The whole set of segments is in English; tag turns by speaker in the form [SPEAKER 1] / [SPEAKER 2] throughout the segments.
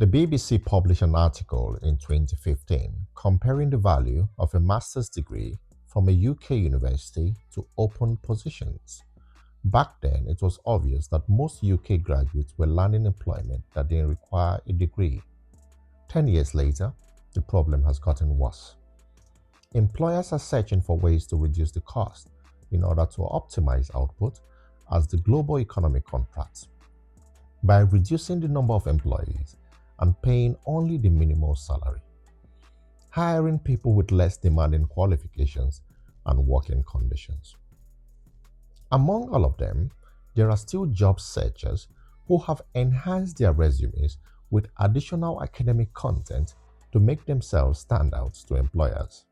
[SPEAKER 1] The BBC published an article in 2015 comparing the value of a master's degree from a UK university to open positions. Back then, it was obvious that most UK graduates were landing employment that didn't require a degree. 10 years later, the problem has gotten worse. Employers are searching for ways to reduce the cost in order to optimize output as the global economy contracts. By reducing the number of employees and paying only the minimal salary, hiring people with less demanding qualifications and working conditions. Among all of them, there are still job searchers who have enhanced their resumes with additional academic content to make themselves stand out to employers.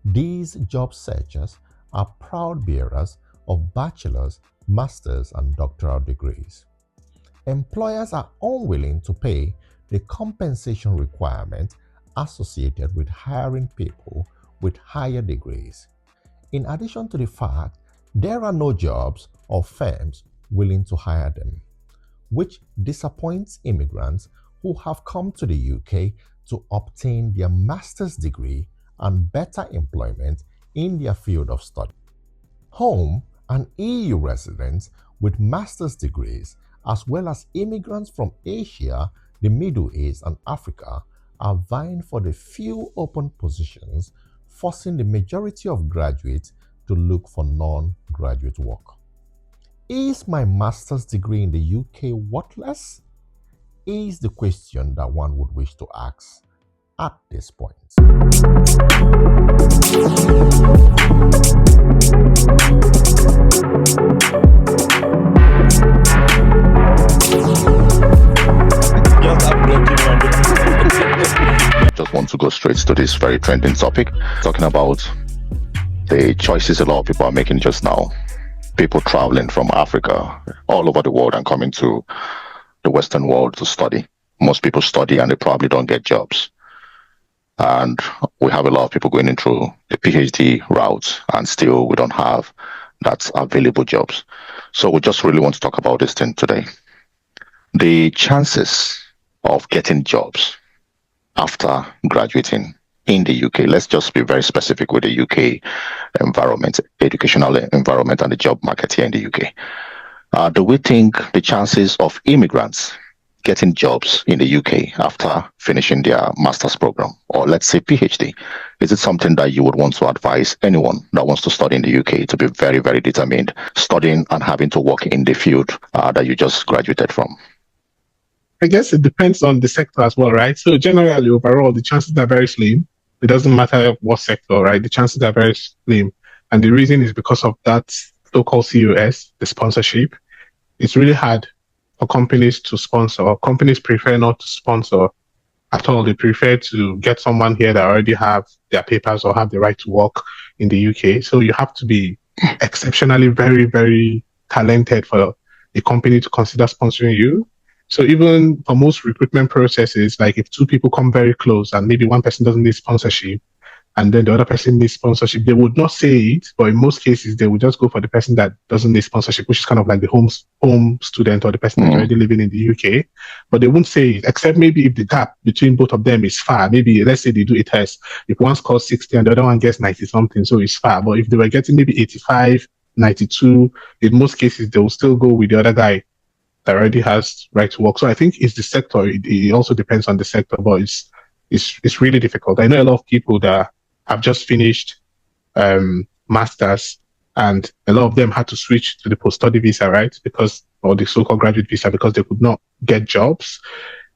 [SPEAKER 1] These job searchers are proud bearers of bachelor's, master's, and doctoral degrees. Employers are unwilling to pay the compensation requirement associated with hiring people with higher degrees. In addition to the fact, there are no jobs or firms willing to hire them, which disappoints immigrants who have come to the UK to obtain their master's degree and better employment in their field of study. Home and EU residents with master's degrees, as well as immigrants from Asia, the Middle East, and Africa, are vying for the few open positions, forcing the majority of graduates to look for non-graduate work. Is my master's degree in the UK worthless? Is the question that one would wish to ask at this point.
[SPEAKER 2] Just want to go straight to this very trending topic, talking about the choices a lot of people are making just now. People traveling from Africa all over the world and coming to the Western world to study. Most people study and they probably don't get jobs. And we have a lot of people going in through the PhD route and still we don't have that available jobs. So we just really want to talk about this thing today. The chances of getting jobs after graduating in the UK, let's just be very specific with the UK environment, educational environment and the job market here in the UK. Do we think the chances of immigrants getting jobs in the UK after finishing their master's program, or let's say PhD, is it something that you would want to advise anyone that wants to study in the UK to be very, very determined, studying and having to work in the field that you just graduated from?
[SPEAKER 3] I guess it depends on the sector as well, right? So generally, overall, the chances are very slim. It doesn't matter what sector, right? The chances are very slim. And the reason is because of that so-called COS, the sponsorship. It's really hard for companies to sponsor, or companies prefer not to sponsor at all. They prefer to get someone here that already have their papers or have the right to work in the UK. So you have to be exceptionally very, very talented for a company to consider sponsoring you. So even for most recruitment processes, like if two people come very close and maybe one person doesn't need sponsorship and then the other person needs sponsorship, they would not say it, but in most cases, they would just go for the person that doesn't need sponsorship, which is kind of like the home student or the person that's already living in the UK. But they won't say it, except maybe if the gap between both of them is far. Maybe let's say they do a test. If one scores 60 and the other one gets 90 something, so it's far. But if they were getting maybe 85, 92, in most cases, they will still go with the other guy that already has right to work. So I think it's the sector. It also depends on the sector, but it's really difficult. I know a lot of people that have just finished masters, and a lot of them had to switch to the post-study visa, right? Or the so-called graduate visa, because they could not get jobs.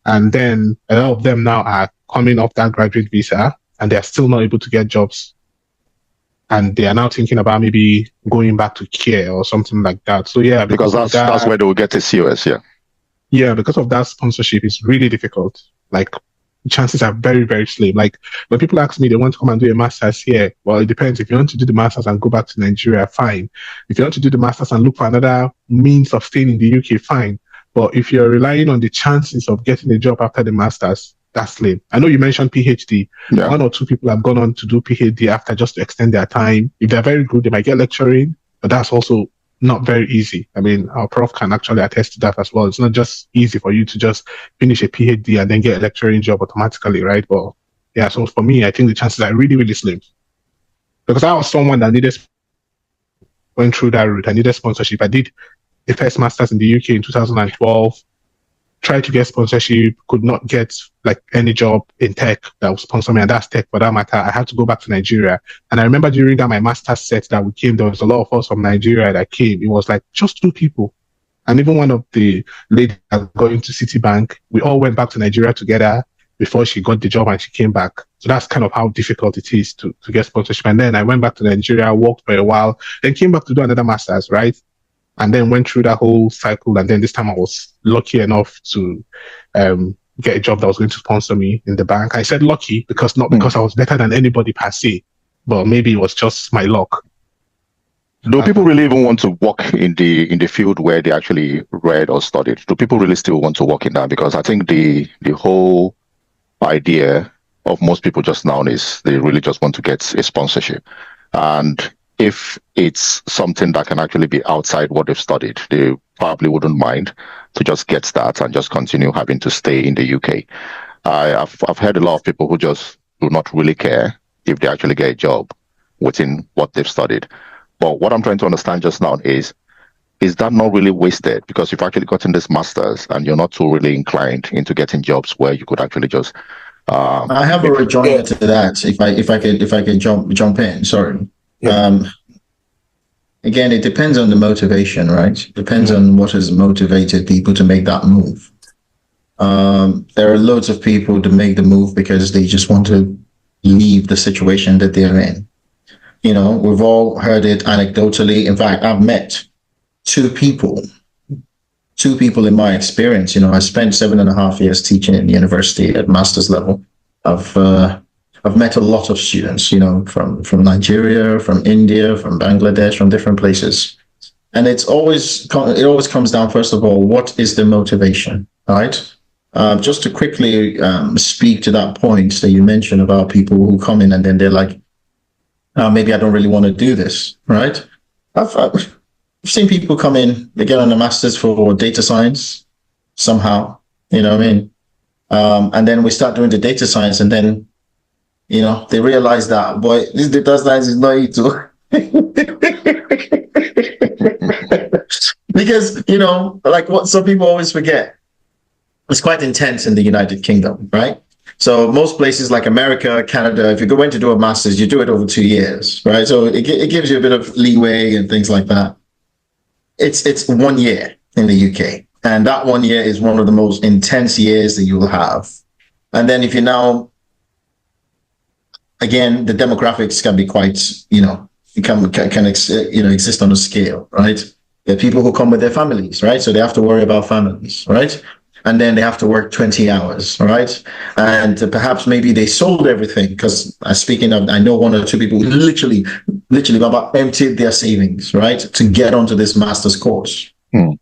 [SPEAKER 3] And then a lot of them now are coming off that graduate visa, and they are still not able to get jobs. And they are now thinking about maybe going back to care or something like that. So yeah,
[SPEAKER 2] because that's where they will get the COS, yeah.
[SPEAKER 3] Yeah, because of that sponsorship, it's really difficult. Like, chances are very, very slim. Like, when people ask me they want to come and do a master's here, well, it depends. If you want to do the master's and go back to Nigeria, fine. If you want to do the master's and look for another means of staying in the UK, fine. But if you're relying on the chances of getting a job after the master's, that's slim. I know you mentioned PhD. Yeah. One or two people have gone on to do PhD after just to extend their time. If they're very good, they might get lecturing, but that's also not very easy. I mean, our prof can actually attest to that as well. It's not just easy for you to just finish a PhD and then get a lecturing job automatically, right? But yeah, so for me, I think the chances are really, really slim. Because I was someone that went through that route. I needed sponsorship. I did the first master's in the UK in 2012, tried to get sponsorship, could not get like any job in tech that would sponsor me, and that's tech for that matter. I had to go back to Nigeria. And I remember during that my master's set that we came, there was a lot of us from Nigeria that came. It was like just 2 people. And even one of the ladies that got into Citibank, we all went back to Nigeria together before she got the job and she came back. So that's kind of how difficult it is to get sponsorship. And then I went back to Nigeria, worked for a while, then came back to do another master's, right? And then went through that whole cycle. And then this time I was lucky enough to get a job that was going to sponsor me in the bank. I said lucky because not because I was better than anybody per se, but maybe it was just my luck.
[SPEAKER 2] Do people really even want to work in the field where they actually read or studied? Do people really still want to work in that? Because I think the whole idea of most people just now is they really just want to get a sponsorship. And if it's something that can actually be outside what they've studied, they probably wouldn't mind to just get that and just continue having to stay in the UK. I've heard a lot of people who just do not really care if they actually get a job within what they've studied. But what I'm trying to understand just now is that not really wasted? Because you've actually gotten this master's and you're not too really inclined into getting jobs where you could actually just
[SPEAKER 4] I have a rejoinder to that. If I could jump in. Sorry. Yeah. Again, it depends on the motivation, right? It depends on what has motivated people to make that move. There are loads of people to make the move because they just want to leave the situation that they're in. You know, we've all heard it anecdotally. In fact, I've met two people in my experience. You know, I spent 7.5 years teaching in university at master's level. I've met a lot of students, you know, from Nigeria, from India, from Bangladesh, from different places. And it always comes down, first of all, what is the motivation, right? Just to quickly speak to that point that you mentioned about people who come in and then they're like, maybe I don't really want to do this, right? I've seen people come in, they get on a master's for data science somehow, you know what I mean? And then we start doing the data science and then, you know, they realize that, boy, this data science is not it too. Because, you know, like what some people always forget, it's quite intense in the United Kingdom, right? So most places like America, Canada, if you're going to do a master's, you do it over 2 years, right? So it gives you a bit of leeway and things like that. It's 1 year in the UK. And that 1 year is one of the most intense years that you will have. And then if you now, again, the demographics can be quite, you know, can exist on a scale, right? There are people who come with their families, right? So they have to worry about families, right? And then they have to work 20 hours, right? And perhaps maybe they sold everything because I know 1 or 2 people who literally about emptied their savings, right? To get onto this master's course. And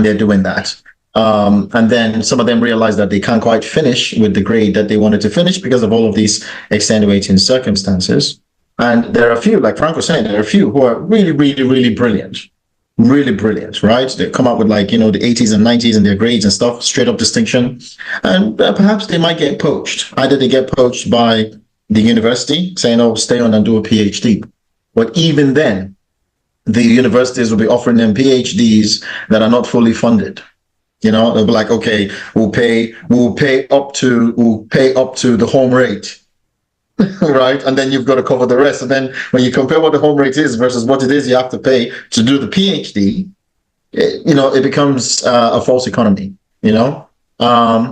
[SPEAKER 4] they're doing that. And then some of them realize that they can't quite finish with the grade that they wanted to finish because of all of these extenuating circumstances. And there are a few, like Frank was saying, there are a few who are really, really, really brilliant. Really brilliant, right? They come up with like, you know, the 80s and 90s in their grades and stuff, straight up distinction. And perhaps they might get poached. Either they get poached by the university saying, oh, stay on and do a PhD. But even then, the universities will be offering them PhDs that are not fully funded. You know, they'll be like, okay, we'll pay up to the home rate. Right, and then you've got to cover the rest. And then when you compare what the home rate is versus what it is you have to pay to do the PhD, it becomes a false economy. You know,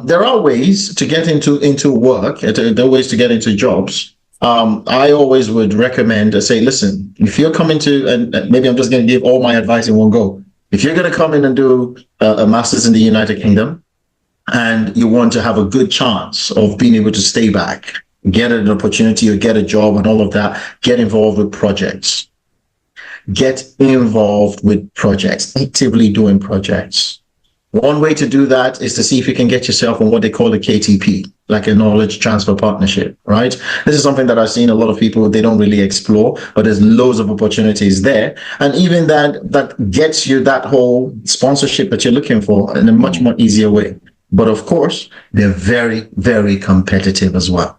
[SPEAKER 4] there are ways to get into work. There are ways to get into jobs. I always would recommend say, listen, if you're coming to, and maybe I'm just going to give all my advice in one go. If you're going to come in and do a master's in the United Kingdom, and you want to have a good chance of being able to stay back, get an opportunity or get a job and all of that, get involved with projects. Get involved with projects, actively doing projects. One way to do that is to see if you can get yourself on what they call a KTP, like a knowledge transfer partnership, right? This is something that I've seen a lot of people, they don't really explore, but there's loads of opportunities there. And even that gets you that whole sponsorship that you're looking for in a much more easier way. But of course, they're very, very competitive as well.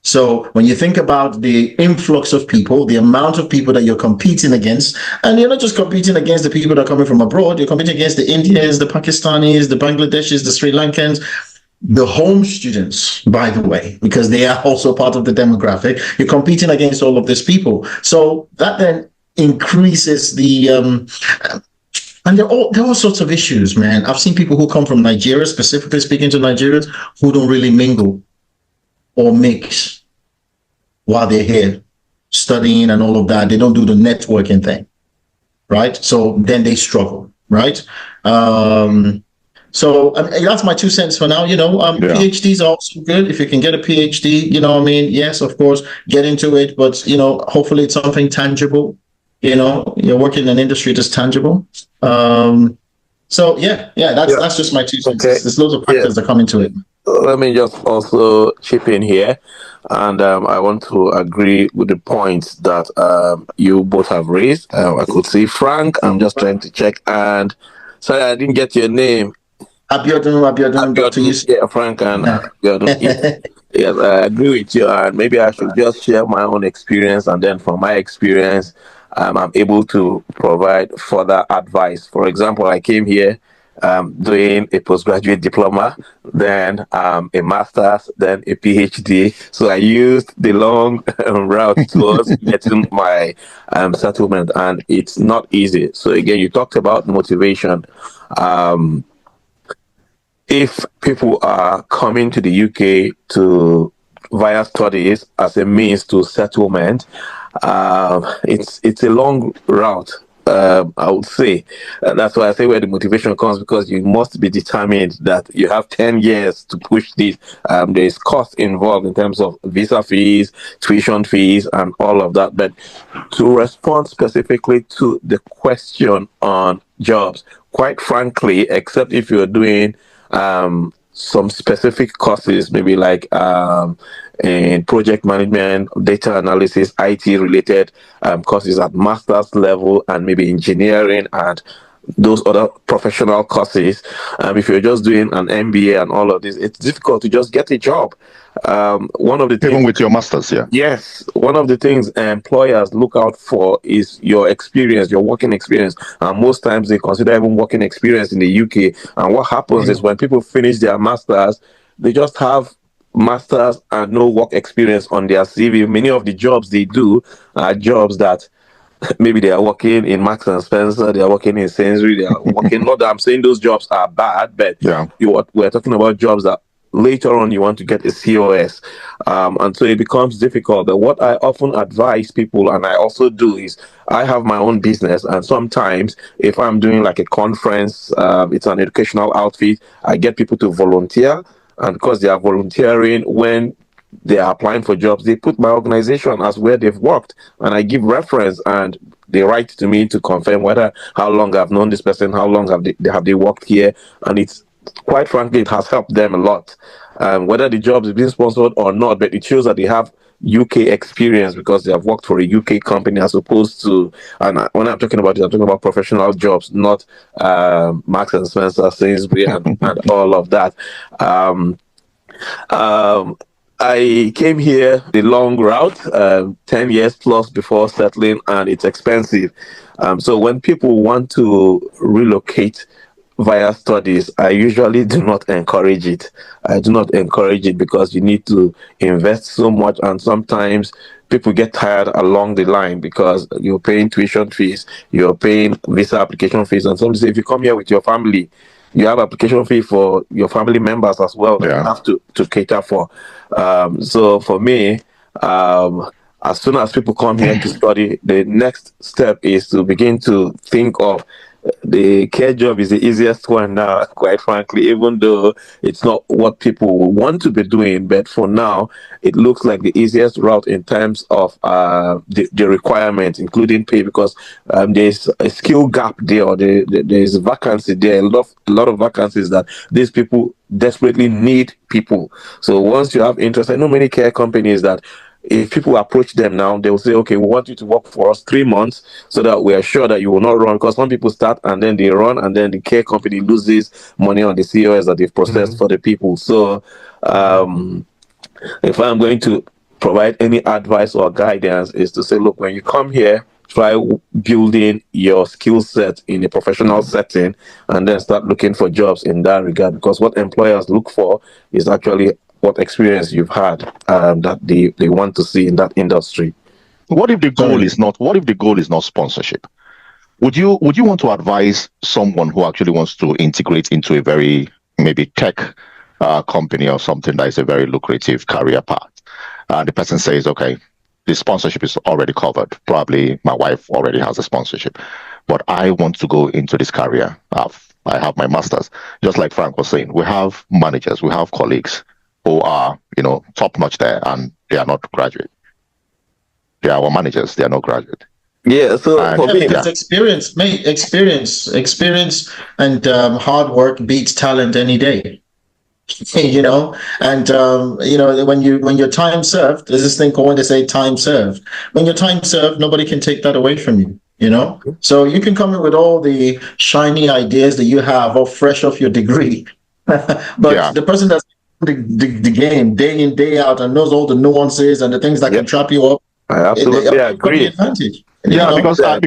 [SPEAKER 4] So when you think about the influx of people, the amount of people that you're competing against, and you're not just competing against the people that are coming from abroad, you're competing against the Indians, the Pakistanis, the Bangladeshis, the Sri Lankans, the home students, by the way, because they are also part of the demographic. You're competing against all of these people. So that then increases the and there are all sorts of issues, man. I've seen people who come from Nigeria, specifically speaking to Nigerians, who don't really mingle or mix while they're here studying and all of that. They don't do the networking thing, right? So then they struggle, right? So I mean, that's my 2 cents for now. PhDs are also good. If you can get a PhD, yes, of course, get into it. But, hopefully it's something tangible. You're working in an industry that's tangible. So that's just my 2 cents.
[SPEAKER 5] Okay.
[SPEAKER 4] There's loads of factors that come into it.
[SPEAKER 5] Let me just also chip in here, and I want to agree with the points that you both have raised. I could see Frank. I'm just trying to check, and sorry, I didn't get your name.
[SPEAKER 4] Abiodun, Dr. Yusuf.
[SPEAKER 5] Yeah, Frank and Abiodun. Yes, I agree with you, and maybe I should just share my own experience, and then from my experience, I'm able to provide further advice. For example, I came here doing a postgraduate diploma, then a master's, then a PhD. So I used the long route towards getting my settlement, and it's not easy. So again, you talked about motivation. If people are coming to the UK via studies as a means to settlement, it's a long route. I would say that's why I say where the motivation comes, because you must be determined that you have 10 years to push this. There is cost involved in terms of visa fees, tuition fees, and all of that. But to respond specifically to the question on jobs, quite frankly, except if you're doing some specific courses, maybe like in project management, data analysis, IT related courses at master's level, and maybe engineering and those other professional courses. If you're just doing an MBA and all of this, it's difficult to just get a job. One of the things,
[SPEAKER 2] Even with your masters, yeah.
[SPEAKER 5] Yes, one of the things employers look out for is your experience, your working experience. And most times they consider even working experience in the UK. And what happens is when people finish their masters, they just have masters and no work experience on their CV. Many of the jobs they do are jobs that maybe they are working in Marks and Spencer, they are working in Sainsbury, they are working. Not that I'm saying those jobs are bad, but we're talking about jobs that later on you want to get a COS, and so it becomes difficult. But what I often advise people, and I also do, is I have my own business, and sometimes if I'm doing like a conference, it's an educational outfit, I get people to volunteer, and because they are volunteering, when they are applying for jobs, they put my organization as where they've worked, and I give reference, and they write to me to confirm how long I've known this person, how long have they worked here, and it's quite frankly, it has helped them a lot. Whether the job is being sponsored or not, but it shows that they have UK experience because they have worked for a UK company, as opposed to, and when I'm talking about it, I'm talking about professional jobs, not Marks and Spencer, Sainsbury, and all of that. I came here the long route, 10 years plus before settling, and it's expensive. So when people want to relocate via studies, I usually do not encourage it. I do not encourage it because you need to invest so much, and sometimes people get tired along the line because you're paying tuition fees, you're paying visa application fees, and some say if you come here with your family, you have application fee for your family members as well that you have to cater for. So for me, as soon as people come here to study, the next step is to begin to think of the care job is the easiest one now, quite frankly, even though it's not what people want to be doing. But for now, it looks like the easiest route in terms of the requirements, including pay, because there's a skill gap there, or there's a vacancy there, a lot of vacancies that these people desperately need people. So once you have interest, I know many care companies that if people approach them now, they will say, okay, we want you to work for us 3 months so that we are sure that you will not run. Because some people start and then they run, and then the care company loses money on the COS that they've processed for the people. So, if I'm going to provide any advice or guidance, is to say, look, when you come here, try building your skill set in a professional setting, and then start looking for jobs in that regard. Because what employers look for is actually what experience you've had, that they want to see in that industry.
[SPEAKER 2] What if the goal is not? What if the goal is not sponsorship? Would you want to advise someone who actually wants to integrate into a very maybe tech company or something that is a very lucrative career path, and the person says, okay, the sponsorship is already covered. Probably my wife already has a sponsorship, but I want to go into this career. I have my master's. Just like Frank was saying, we have managers, we have colleagues who are, top notch there, and they are not graduate. They are our managers. They are not graduate.
[SPEAKER 5] Yeah. So for me,
[SPEAKER 4] because experience, and hard work beats talent any day. And when your time served, there's this thing called, when they say time served. When your time served, nobody can take that away from you. So you can come in with all the shiny ideas that you have, all fresh off your degree, but the person that's the game day in, day out, and knows all the nuances and the things that can trap you up,
[SPEAKER 5] I absolutely agree.
[SPEAKER 4] Advantage.
[SPEAKER 2] Because I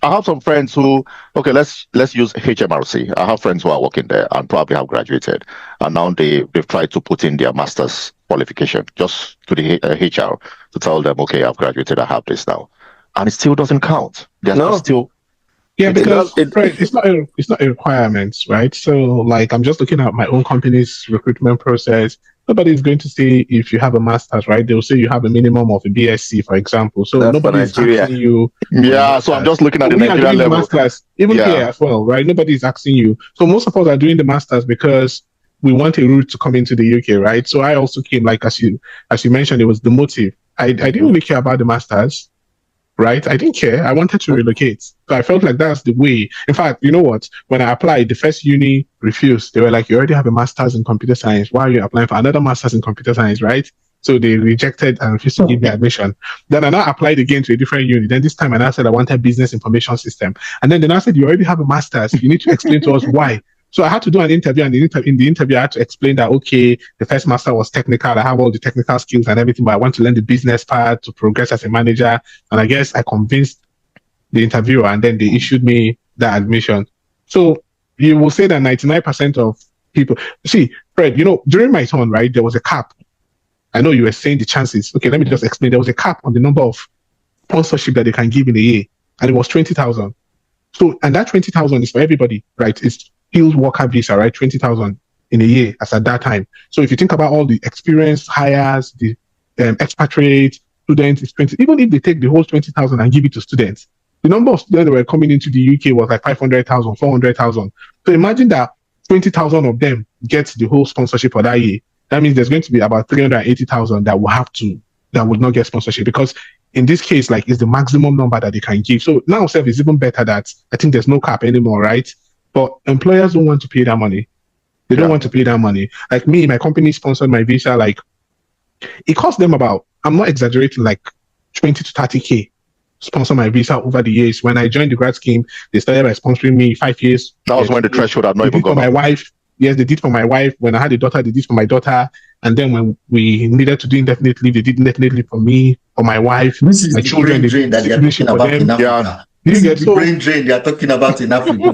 [SPEAKER 2] have some friends who, okay, let's use HMRC. I have friends who are working there and probably have graduated, and now they've tried to put in their master's qualification just to the HR to tell them, okay, I've graduated, I have this now, and it still doesn't count.
[SPEAKER 3] Because it's not a requirement, right? So, like, I'm just looking at my own company's recruitment process. Nobody's going to say if you have a master's, right? They'll say you have a minimum of a BSc, for example. So nobody's asking you.
[SPEAKER 2] Yeah, so I'm just looking at the Nigerian level.
[SPEAKER 3] Masters, even here as well, right? Nobody's asking you. So most of us are doing the masters because we want a route to come into the UK, right? So I also came, like as you mentioned, it was the motive. I didn't really care about the masters. Right? I didn't care. I wanted to relocate. So I felt like that's the way. In fact, you know what? When I applied, the first uni refused. They were like, you already have a master's in computer science. Why are you applying for another master's in computer science, right? So they rejected and refused to give me admission. Then I now applied again to a different uni. Then this time I now said I wanted business information system. And then they now said, you already have a master's. You need to explain to us why. So I had to do an interview, and in the interview, I had to explain that, okay, the first master was technical. I have all the technical skills and everything, but I want to learn the business part to progress as a manager. And I guess I convinced the interviewer, and then they issued me that admission. So you will say that 99% of people, see, Fred, during my turn, right, there was a cap. I know you were saying the chances. Okay, let me just explain. There was a cap on the number of sponsorship that they can give in a year, and it was 20,000. So, and that 20,000 is for everybody, right? It's skilled worker visa, right? 20,000 in a year as at that time. So if you think about all the experienced hires, the expatriate students, it's 20. Even if they take the whole 20,000 and give it to students, the number of students that were coming into the UK was like 500,000, 400,000. So imagine that 20,000 of them get the whole sponsorship for that year. That means there's going to be about 380,000 that would not get sponsorship, because in this case, like, it's the maximum number that they can give. So now self is even better that I think there's no cap anymore, right? But employers don't want to pay that money. They don't want to pay that money. Like me, my company sponsored my visa. Like, it cost them about, I'm not exaggerating, like 20 to 30K sponsor my visa over the years. When I joined the grad scheme, they started by sponsoring me 5 years.
[SPEAKER 2] That was when the threshold had not even gone
[SPEAKER 3] up. My wife, yes, they did for my wife. When I had a daughter, they did for my daughter. And then when we needed to do indefinite leave, they did indefinite leave for me, for my wife,
[SPEAKER 4] this is
[SPEAKER 3] my
[SPEAKER 4] the
[SPEAKER 3] children.
[SPEAKER 4] Brain drain that you're talking about in Africa. This is the brain drain you're talking about in Africa.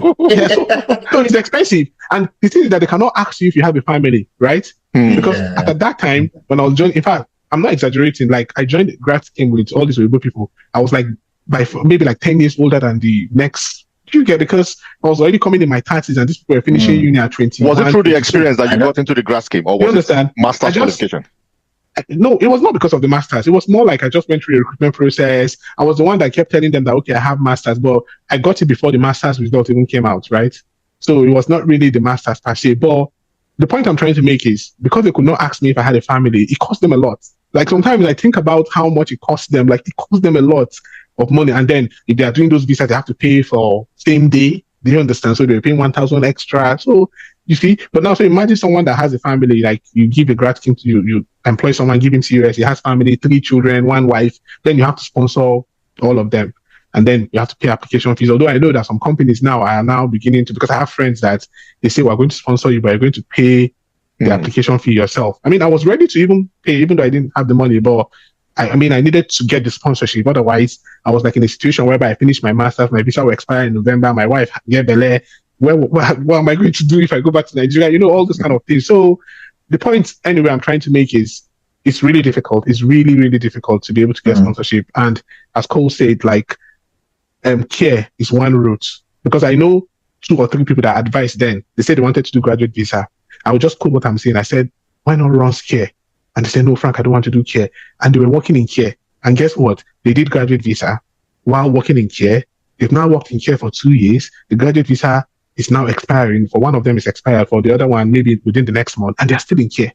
[SPEAKER 3] So it's expensive. And the thing is that they cannot ask you if you have a family, right? Because at that time, when I was joining, in fact, I'm not exaggerating, like, I joined the grad scheme with all these Weibo people. I was like, maybe like 10 years older than the next. Because I was already coming in my 30s, and these people were finishing uni at 20.
[SPEAKER 2] Was it through the experience that you got into the grad scheme, or was it master's qualification?
[SPEAKER 3] No, it was not because of the masters. It was more like I just went through a recruitment process. I was the one that kept telling them that, okay, I have masters, but I got it before the masters result even came out, right? So it was not really the masters per se. But the point I'm trying to make is because they could not ask me if I had a family, it cost them a lot. Like sometimes I think about how much it costs them. Like it costs them a lot of money. And then if they are doing those visas, they have to pay for same day. Do you understand? So they're paying 1,000 extra. So you see, but now so imagine someone that has a family, like you give a grad scheme to you employ someone, give him to US, he has family, 3 children, 1 wife, then you have to sponsor all of them. And then you have to pay application fees. Although I know that some companies now are now beginning to, because I have friends that they say, we're going to sponsor you, but you're going to pay the application fee yourself. I mean, I was ready to even pay, even though I didn't have the money, but I mean, I needed to get the sponsorship. Otherwise, I was like in a situation whereby I finished my master's, my visa will expire in November, my wife get belay. What am I going to do if I go back to Nigeria? You know, all those kind of things. So the point anyway I'm trying to make is it's really difficult. It's really, really difficult to be able to get sponsorship. And as Cole said, like care is one route. Because I know 2 or 3 people that advised then, they said they wanted to do graduate visa. I would just quote what I'm saying. I said, why not run care? And they said, no, Frank, I don't want to do care. And they were working in care. And guess what? They did graduate visa while working in care. They've now worked in care for 2 years. The graduate visa is now expiring. For one of them, it's expired. For the other one, maybe within the next month. And they're still in care.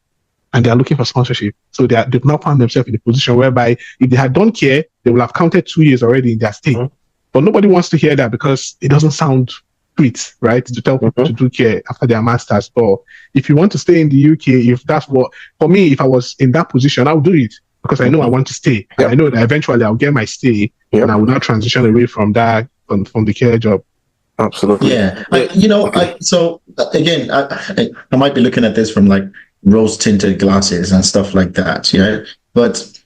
[SPEAKER 3] And they're looking for sponsorship. So they've now found themselves in a position whereby if they had done care, they would have counted 2 years already in their stay. But nobody wants to hear that because it doesn't sound sweet, right? To tell people to do care after their masters. But if you want to stay in the UK, if that's what, for me, if I was in that position, I would do it because I know I want to stay. And I know that eventually I'll get my stay and I will not transition away from that, from the care job.
[SPEAKER 5] Absolutely.
[SPEAKER 4] Yeah. So again, I might be looking at this from like rose tinted glasses and stuff like that. Yeah. But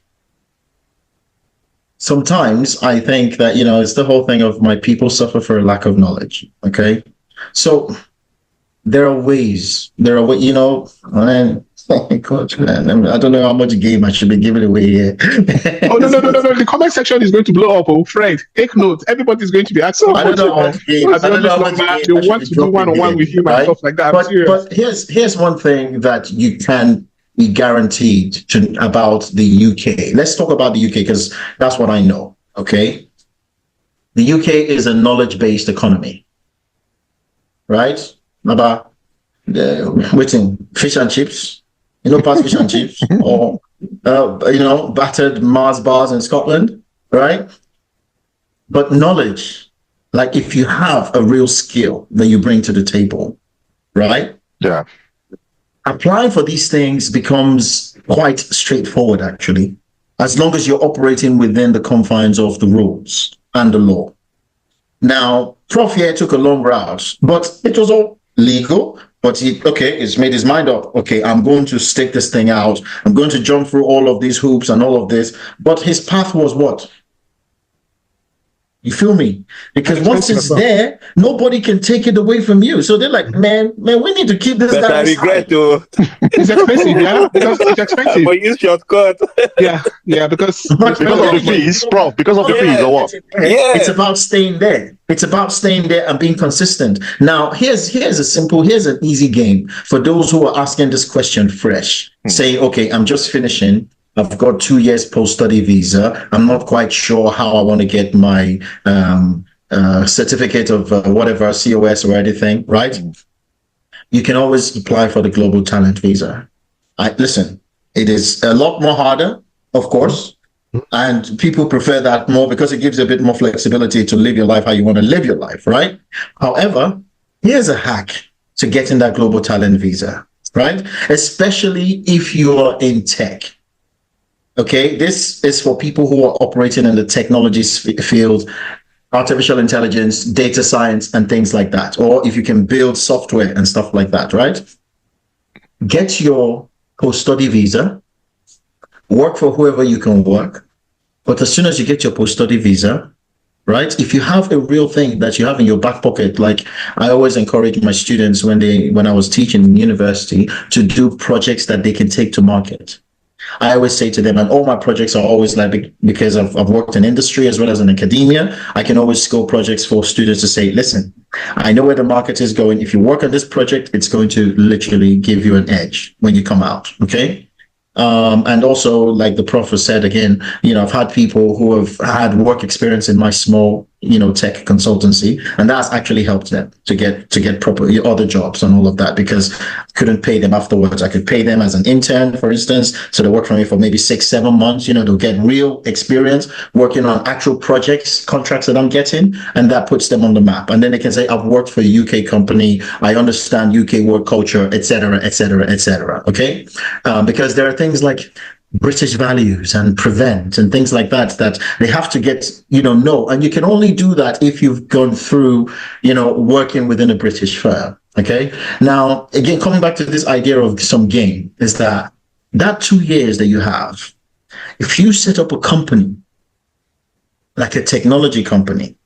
[SPEAKER 4] sometimes I think that, it's the whole thing of my people suffer for a lack of knowledge. Okay. So there are ways, and God, man, I don't know how much game I should be giving away here.
[SPEAKER 3] Oh, no. The comment section is going to blow up. Oh, Fred, take note. Everybody's going to be asking.
[SPEAKER 4] I don't know how much game. I don't know how much game.
[SPEAKER 3] They want to do one-on-one with him and stuff like that.
[SPEAKER 4] But here's one thing that you can be guaranteed about the UK. Let's talk about the UK because that's what I know. Okay. The UK is a knowledge-based economy. Right? About waiting, fish and chips. Past fish and chips, or battered Mars bars in Scotland, right? But knowledge, like if you have a real skill that you bring to the table, right?
[SPEAKER 2] Yeah.
[SPEAKER 4] Applying for these things becomes quite straightforward, actually, as long as you're operating within the confines of the rules and the law. Now, Prof here took a long route, but it was all legal. But he's made his mind up. Okay, I'm going to stick this thing out. I'm going to jump through all of these hoops and all of this. But his path was what? You feel me? Because once it's there, nobody can take it away from you. So they're like, man, we need to keep this
[SPEAKER 5] But
[SPEAKER 4] guy.
[SPEAKER 5] I regret to.
[SPEAKER 3] It's expensive, yeah? Because it's expensive.
[SPEAKER 5] But use shortcut.
[SPEAKER 3] Yeah, because
[SPEAKER 2] Because of the fees, Prof. Because of the fees, or what?
[SPEAKER 4] It's about staying there. It's about staying there and being consistent. Now, here's an easy game for those who are asking this question fresh. Saying, okay, I'm just finishing. I've got 2 years post-study visa. I'm not quite sure how I want to get my certificate of whatever, COS or anything, right? You can always apply for the Global Talent Visa. Listen, it is a lot more harder, of course, and people prefer that more because it gives you a bit more flexibility to live your life how you want to live your life, right? However, here's a hack to getting that Global Talent Visa, right? Especially if you are in tech. Okay, this is for people who are operating in the technology field, artificial intelligence, data science, and things like that. Or if you can build software and stuff like that, right? Get your post-study visa, work for whoever you can work. But as soon as you get your post-study visa, right? If you have a real thing that you have in your back pocket, like I always encourage my students when I was teaching in university to do projects that they can take to market. I always say to them, and all my projects are always like, because I've worked in industry as well as in academia, I can always scope projects for students to say, listen, I know where the market is going. If you work on this project, it's going to literally give you an edge when you come out. Okay. And also, like the prof said again, I've had people who have had work experience in my small, tech consultancy, and that's actually helped them to get proper other jobs and all of that, because I couldn't pay them afterwards. I could pay them as an intern, for instance. So they work for me for maybe 6-7 months. They'll get real experience working on actual projects, contracts that I'm getting, and that puts them on the map. And then they can say, I've worked for a UK company. I understand UK work culture, etc., etc., etc. Okay, because there are things like British values and prevent and things like that they have to get, know. And you can only do that if you've gone through, working within a British firm. Okay. Now, again, coming back to this idea of some gain, is that 2 years that you have, if you set up a company, like a technology company,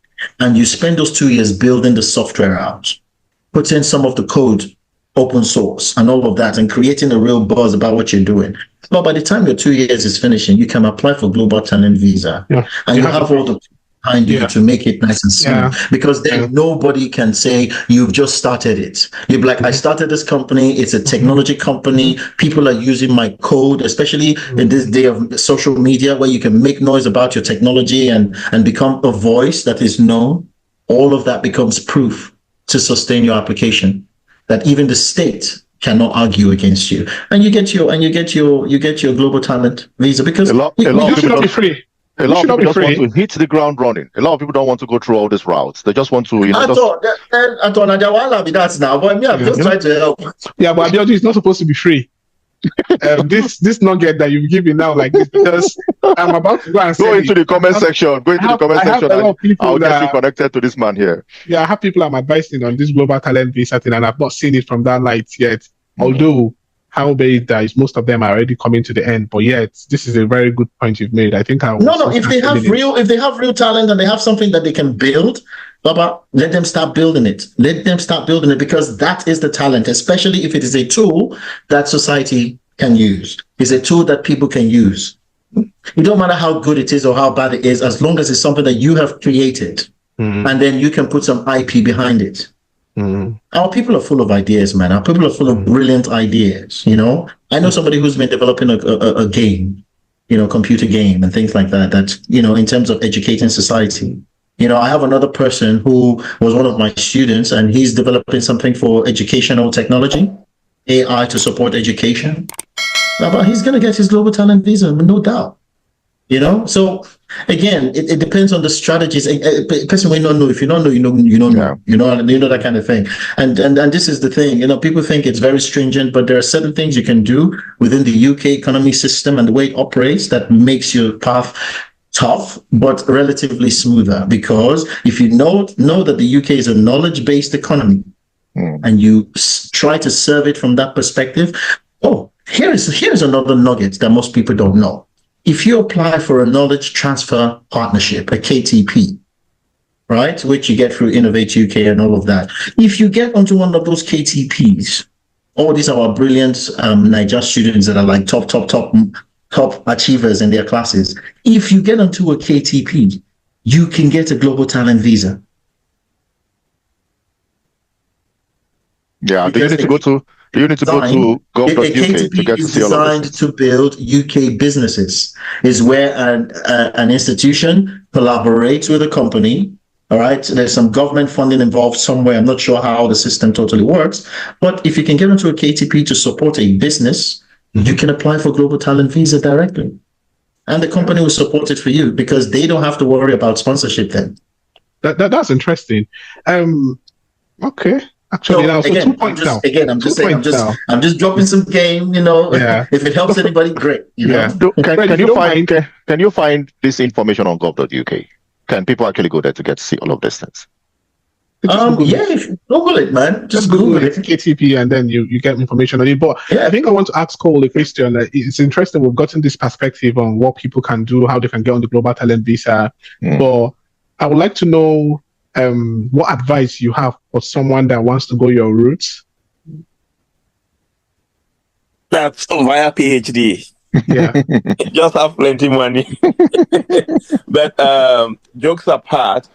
[SPEAKER 4] and you spend those 2 years building the software out, putting some of the code open source and all of that, and creating a real buzz about what you're doing. But by the time your 2 years is finishing, you can apply for Global Talent Visa.
[SPEAKER 3] Yeah.
[SPEAKER 4] And you have all the behind you to make it nice and smooth. Because then nobody can say you've just started it. You'll be like, I started this company, it's a technology company, people are using my code, especially in this day of social media where you can make noise about your technology and become a voice that is known. All of that becomes proof to sustain your application, that even the state cannot argue against you, and you get your Global Talent Visa, because
[SPEAKER 2] a lot of people
[SPEAKER 3] not be free.
[SPEAKER 2] A lot of people just want to hit the ground running. A lot of people don't want to go through all these routes. They just want to,
[SPEAKER 4] I thought that's now, but me, I'm just trying to help.
[SPEAKER 3] Yeah, but Abiodun is not supposed to be free. This nugget that you've given now, like this, because I'm about to go and
[SPEAKER 2] go into the comment section. Go into the comment section, and I'll get you connected to this man here.
[SPEAKER 3] Yeah, I have people I'm advising on this Global Talent Visa thing, and I've not seen it from that light yet. Although, how bad that is, most of them are already coming to the end. But yet, this is a very good point you've made. I think
[SPEAKER 4] if they have real talent and they have something that they can build, Baba, let them start building it. Let them start building it, because that is the talent, especially if it is a tool that society can use. It's a tool that people can use. It don't matter how good it is or how bad it is, as long as it's something that you have created, and then you can put some IP behind it. Our people are full of ideas, man. Our people are full of brilliant ideas. I know somebody who's been developing a game, computer game and things like that. That in terms of educating society. I have another person who was one of my students, and he's developing something for educational technology, AI to support education. But he's going to get his Global Talent Visa, no doubt. So again, it depends on the strategies. A person may not know. If you don't know, you don't know. You know that kind of thing. And this is the thing. People think it's very stringent, but there are certain things you can do within the UK economy system and the way it operates that makes your path tough but relatively smoother. Because if you know that the UK is a knowledge-based economy, and you try to serve it from that perspective, here's another nugget that most people don't know. If you apply for a knowledge transfer partnership, a KTP, right, which you get through Innovate UK and all of that, if you get onto one of those KTPs, all these are our brilliant Niger students that are like top achievers in their classes. If you get onto a KTP, you can get a Global Talent Visa.
[SPEAKER 2] Yeah, do you need to go to gov.uk to get to see all of this?
[SPEAKER 4] Designed to build UK businesses. Is where an institution collaborates with a company. All right, there's some government funding involved somewhere. I'm not sure how the system totally works, but if you can get into a KTP to support a business, you can apply for Global Talent Visa directly, and the company will support it for you, because they don't have to worry about sponsorship then.
[SPEAKER 3] That's interesting. Okay. Actually,
[SPEAKER 4] so again, I'm just dropping some game, if it helps anybody, great.
[SPEAKER 2] Can you find this information on gov.uk? Can people actually go there to get to see all of these things?
[SPEAKER 4] Google it, man. Just Google it.
[SPEAKER 3] KTP, and then you get information on it. But I think I want to ask Cole a question. It's interesting. We've gotten this perspective on what people can do, how they can get on the Global Talent Visa. But I would like to know what advice you have for someone that wants to go your route.
[SPEAKER 5] That's via PhD.
[SPEAKER 3] Yeah.
[SPEAKER 5] Just have plenty money. But jokes apart,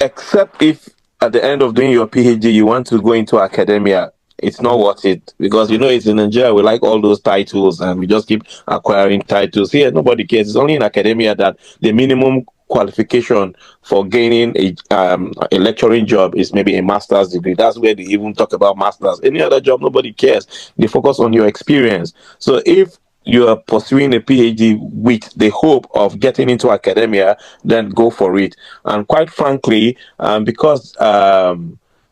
[SPEAKER 5] except if at the end of doing your PhD you want to go into academia, it's not worth it, because it's in Nigeria. We like all those titles, and we just keep acquiring titles. Here, nobody cares. It's only in academia that the minimum qualification for gaining a lecturing job is maybe a master's degree. That's where they even talk about masters. Any other job, nobody cares. They focus on your experience. So if you are pursuing a PhD with the hope of getting into academia, then go for it. And quite frankly, because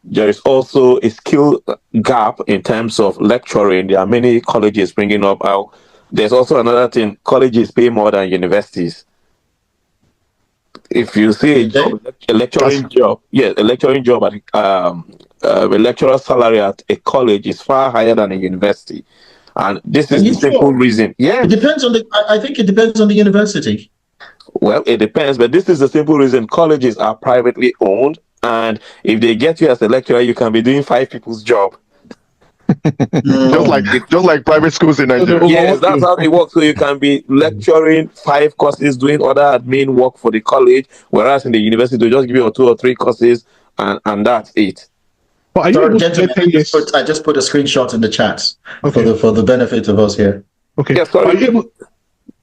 [SPEAKER 5] there is also a skill gap in terms of lecturing. There are many colleges bringing up how there's also another thing: colleges pay more than universities. If you see a lecturing job, a lecturing job at a lecturer salary at a college is far higher than a university, and this is the simple reason. Yeah,
[SPEAKER 4] it depends on I think it depends on the university.
[SPEAKER 5] Well, it depends, but this is the simple reason: colleges are privately owned. And if they get you as a lecturer, you can be doing 5 people's job.
[SPEAKER 2] just like private schools in Nigeria.
[SPEAKER 5] Yes, that's how it works. So you can be lecturing 5 courses, doing other admin work for the college, whereas in the university they just give you 2 or 3 courses, and that's it.
[SPEAKER 4] But sorry, gentlemen, I just put a screenshot in the chat for the benefit of us here.
[SPEAKER 3] Okay.
[SPEAKER 5] Yes, sorry.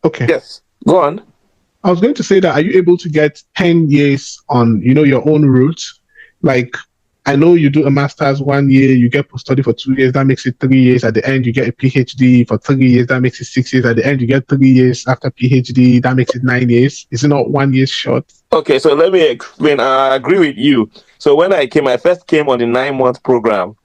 [SPEAKER 5] Okay. Yes, go on.
[SPEAKER 3] I was going to say that, are you able to get 10 years on, your own route? Like, I know you do a master's 1 year, you get post-study for 2 years, that makes it 3 years. At the end, you get a PhD for 3 years, that makes it 6 years. At the end, you get 3 years after PhD, that makes it 9 years. Is it not 1 year short?
[SPEAKER 5] Okay, so let me explain. I agree with you. So when I first came on the 9-month program,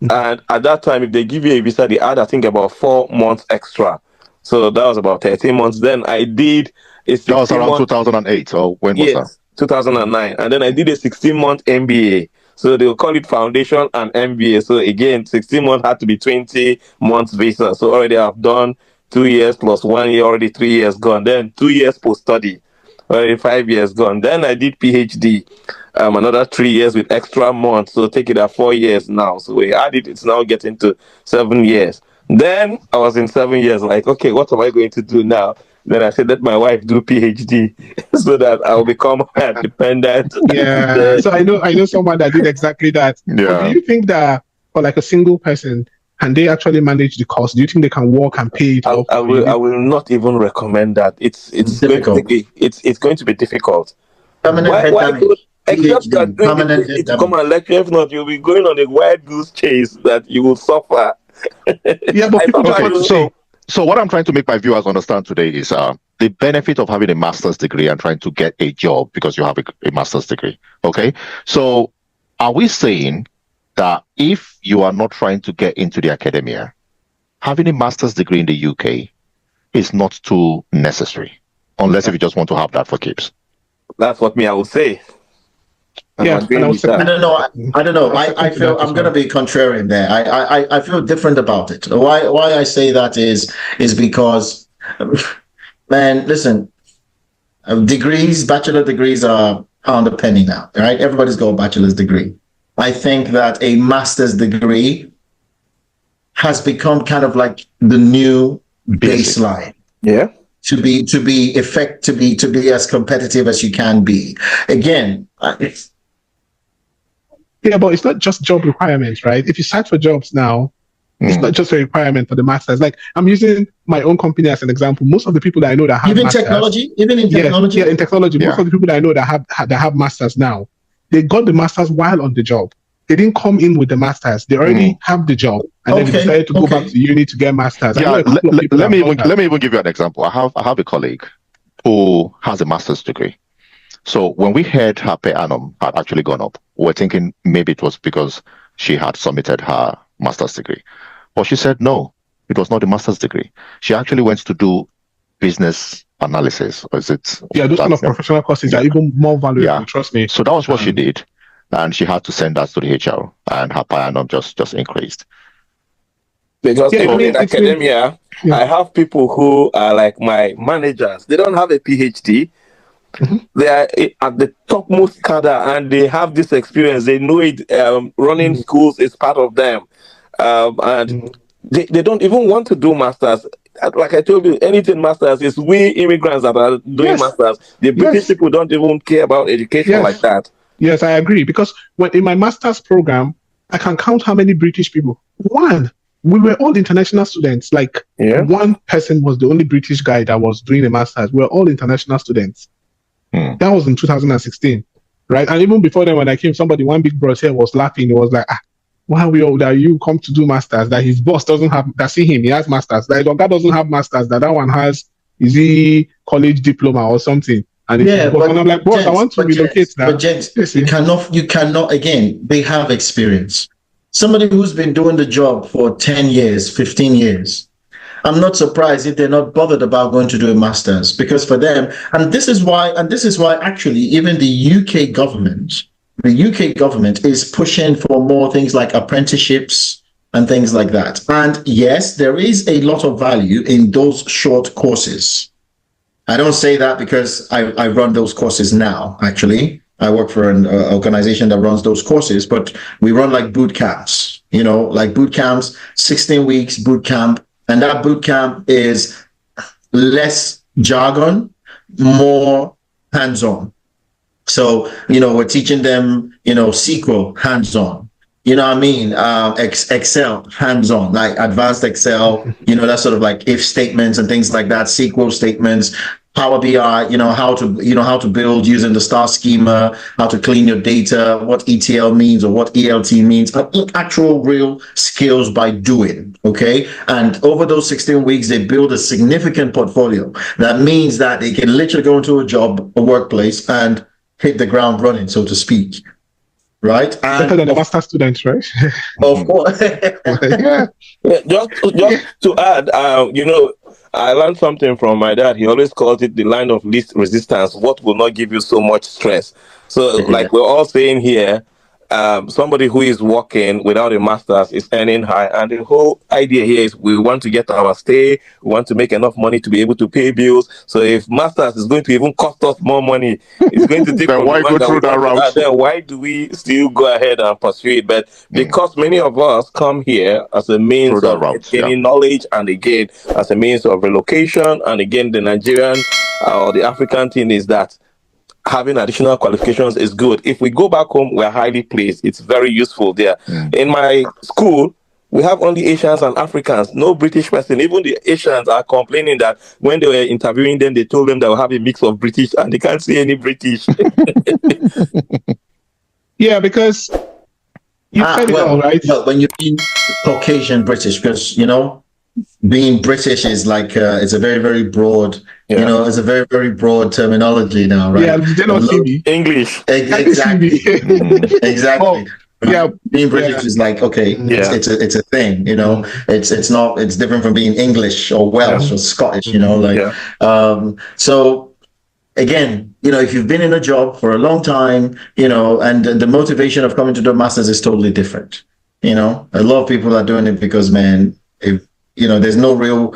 [SPEAKER 5] and at that time, if they give you a visa, they add, I think, about 4 months extra. So that was about 13 months. Then I did
[SPEAKER 2] that was around 2008, or when was that?
[SPEAKER 5] 2009. And then I did a 16-month MBA. So they'll call it foundation and MBA. So again, 16 months had to be 20 months visa. So already I've done 2 years plus 1 year, already 3 years gone. Then 2 years post-study, already 5 years gone. Then I did PhD, another 3 years with extra months. So take it at 4 years now. So we added, it's now getting to 7 years. Then I was in 7 years, like, okay, what am I going to do now? Then I said, let my wife do PhD so that I'll become dependent.
[SPEAKER 3] Yeah. So I know someone that did exactly that.
[SPEAKER 2] Yeah.
[SPEAKER 3] But do you think that for like a single person, can they actually manage the cost? Do you think they can work and pay it off?
[SPEAKER 5] I will not even recommend that. It's difficult. It's going to be difficult. Except that doing to come and lecture. If not, you'll be going on a wild goose chase that you will suffer.
[SPEAKER 3] Yeah, but people
[SPEAKER 2] So what I'm trying to make my viewers understand today is the benefit of having a master's degree and trying to get a job because you have a master's degree. Okay. So are we saying that if you are not trying to get into the academia, having a master's degree in the UK is not too necessary, unless if you just want to have that for keeps?
[SPEAKER 5] That's what I would say.
[SPEAKER 3] Yeah,
[SPEAKER 4] I don't know. I feel I'm going to be contrarian there. I feel different about it. Why I say that is because, man, listen, bachelor degrees are pound a penny now, right? Everybody's got a bachelor's degree. I think that a master's degree has become kind of like the new baseline.
[SPEAKER 5] Yeah.
[SPEAKER 4] To be as competitive as you can be. Again,
[SPEAKER 3] yeah, but it's not just job requirements, right? If you search for jobs now, it's not just a requirement for the masters. Like, I'm using my own company as an example. Most of the people that I know that have
[SPEAKER 4] even in
[SPEAKER 3] masters,
[SPEAKER 4] technology,
[SPEAKER 3] most of the people that I know that have masters now, they got the masters while on the job. They didn't come in with the masters. They already have the job, and then they decided to go back to uni to get masters.
[SPEAKER 2] Yeah, let me even give you an example. I have a colleague who has a master's degree. So when we heard her per annum had actually gone up, we were thinking maybe it was because she had submitted her master's degree. But she said no, it was not a master's degree. She actually went to do business analysis. Or is it?
[SPEAKER 3] Yeah, those kind of professional courses are even more valuable, trust me.
[SPEAKER 2] So that was what she did. And she had to send that to the HR, and her per annum just increased.
[SPEAKER 5] Because in academia, I have people who are like my managers. They don't have a PhD. Mm-hmm. They are at the topmost cadre, and they have this experience. They know it. Running schools is part of them, and they don't even want to do masters. Like I told you, anything masters is we immigrants that are doing masters. The British people don't even care about education like that.
[SPEAKER 3] Yes, I agree. Because when in my master's program, I can count how many British people One, we were all international students. Like one person was the only British guy that was doing a master's. We were all international students. That was in 2016, right? And even before then, when I came, one big bros here was laughing. He was like, why we all that you come to do masters? That his boss doesn't have. That see him, he has masters. That Oga doesn't have masters. That one has is he college diploma or something? And and I'm like, boss, I want to relocate now.
[SPEAKER 4] But gents, you cannot. Again, they have experience. Somebody who's been doing the job for 10 years, 15 years. I'm not surprised if they're not bothered about going to do a master's, because for them, and this is why actually even the UK government is pushing for more things like apprenticeships and things like that. And yes, there is a lot of value in those short courses. I don't say that because I run those courses now, actually. I work for an organization that runs those courses, but we run like boot camps, like boot camps, 16 weeks boot camp. And that boot camp is less jargon, more hands-on. So, we're teaching them, SQL hands-on. You know what I mean? Excel hands-on, like advanced Excel, that sort of like if statements and things like that, SQL statements, Power BI, how to build using the star schema, how to clean your data, what ETL means or what ELT means, actual real skills by doing, okay? And over those 16 weeks, they build a significant portfolio. That means that they can literally go into a workplace and hit the ground running, so to speak. Right? And
[SPEAKER 3] better than the master students, right?
[SPEAKER 4] Of course.
[SPEAKER 5] Just to add, I learned something from my dad. He always calls it the line of least resistance. What will not give you so much stress? So, like we're all saying here, somebody who is working without a master's is earning high, and the whole idea here is we want to get our stay, we want to make enough money to be able to pay bills. So if master's is going to even cost us more money, it's going to take
[SPEAKER 2] then why go through that route?
[SPEAKER 5] Then why do we still go ahead and pursue it? But because many of us come here as a means of gaining knowledge, and again as a means of relocation, and again the Nigerian or the African thing is that having additional qualifications is good. If we go back home, we're highly placed. It's very useful there. In my school, we have only Asians and Africans, no British person. Even the Asians are complaining that when they were interviewing them, they told them they will have a mix of British and they can't see any British.
[SPEAKER 3] Yeah, because you said it all, right?
[SPEAKER 4] Well, when you're being Caucasian British, because, being British is like it's a very, very broad, it's a very, very broad terminology now, right?
[SPEAKER 3] Yeah, they don't see me.
[SPEAKER 5] English.
[SPEAKER 4] Exactly. Exactly.
[SPEAKER 3] Yeah,
[SPEAKER 4] being British is like, okay, it's a thing, it's different from being English or Welsh or Scottish, so again, if you've been in a job for a long time, and the motivation of coming to do masters is totally different. A lot of people are doing it because, man, there's no real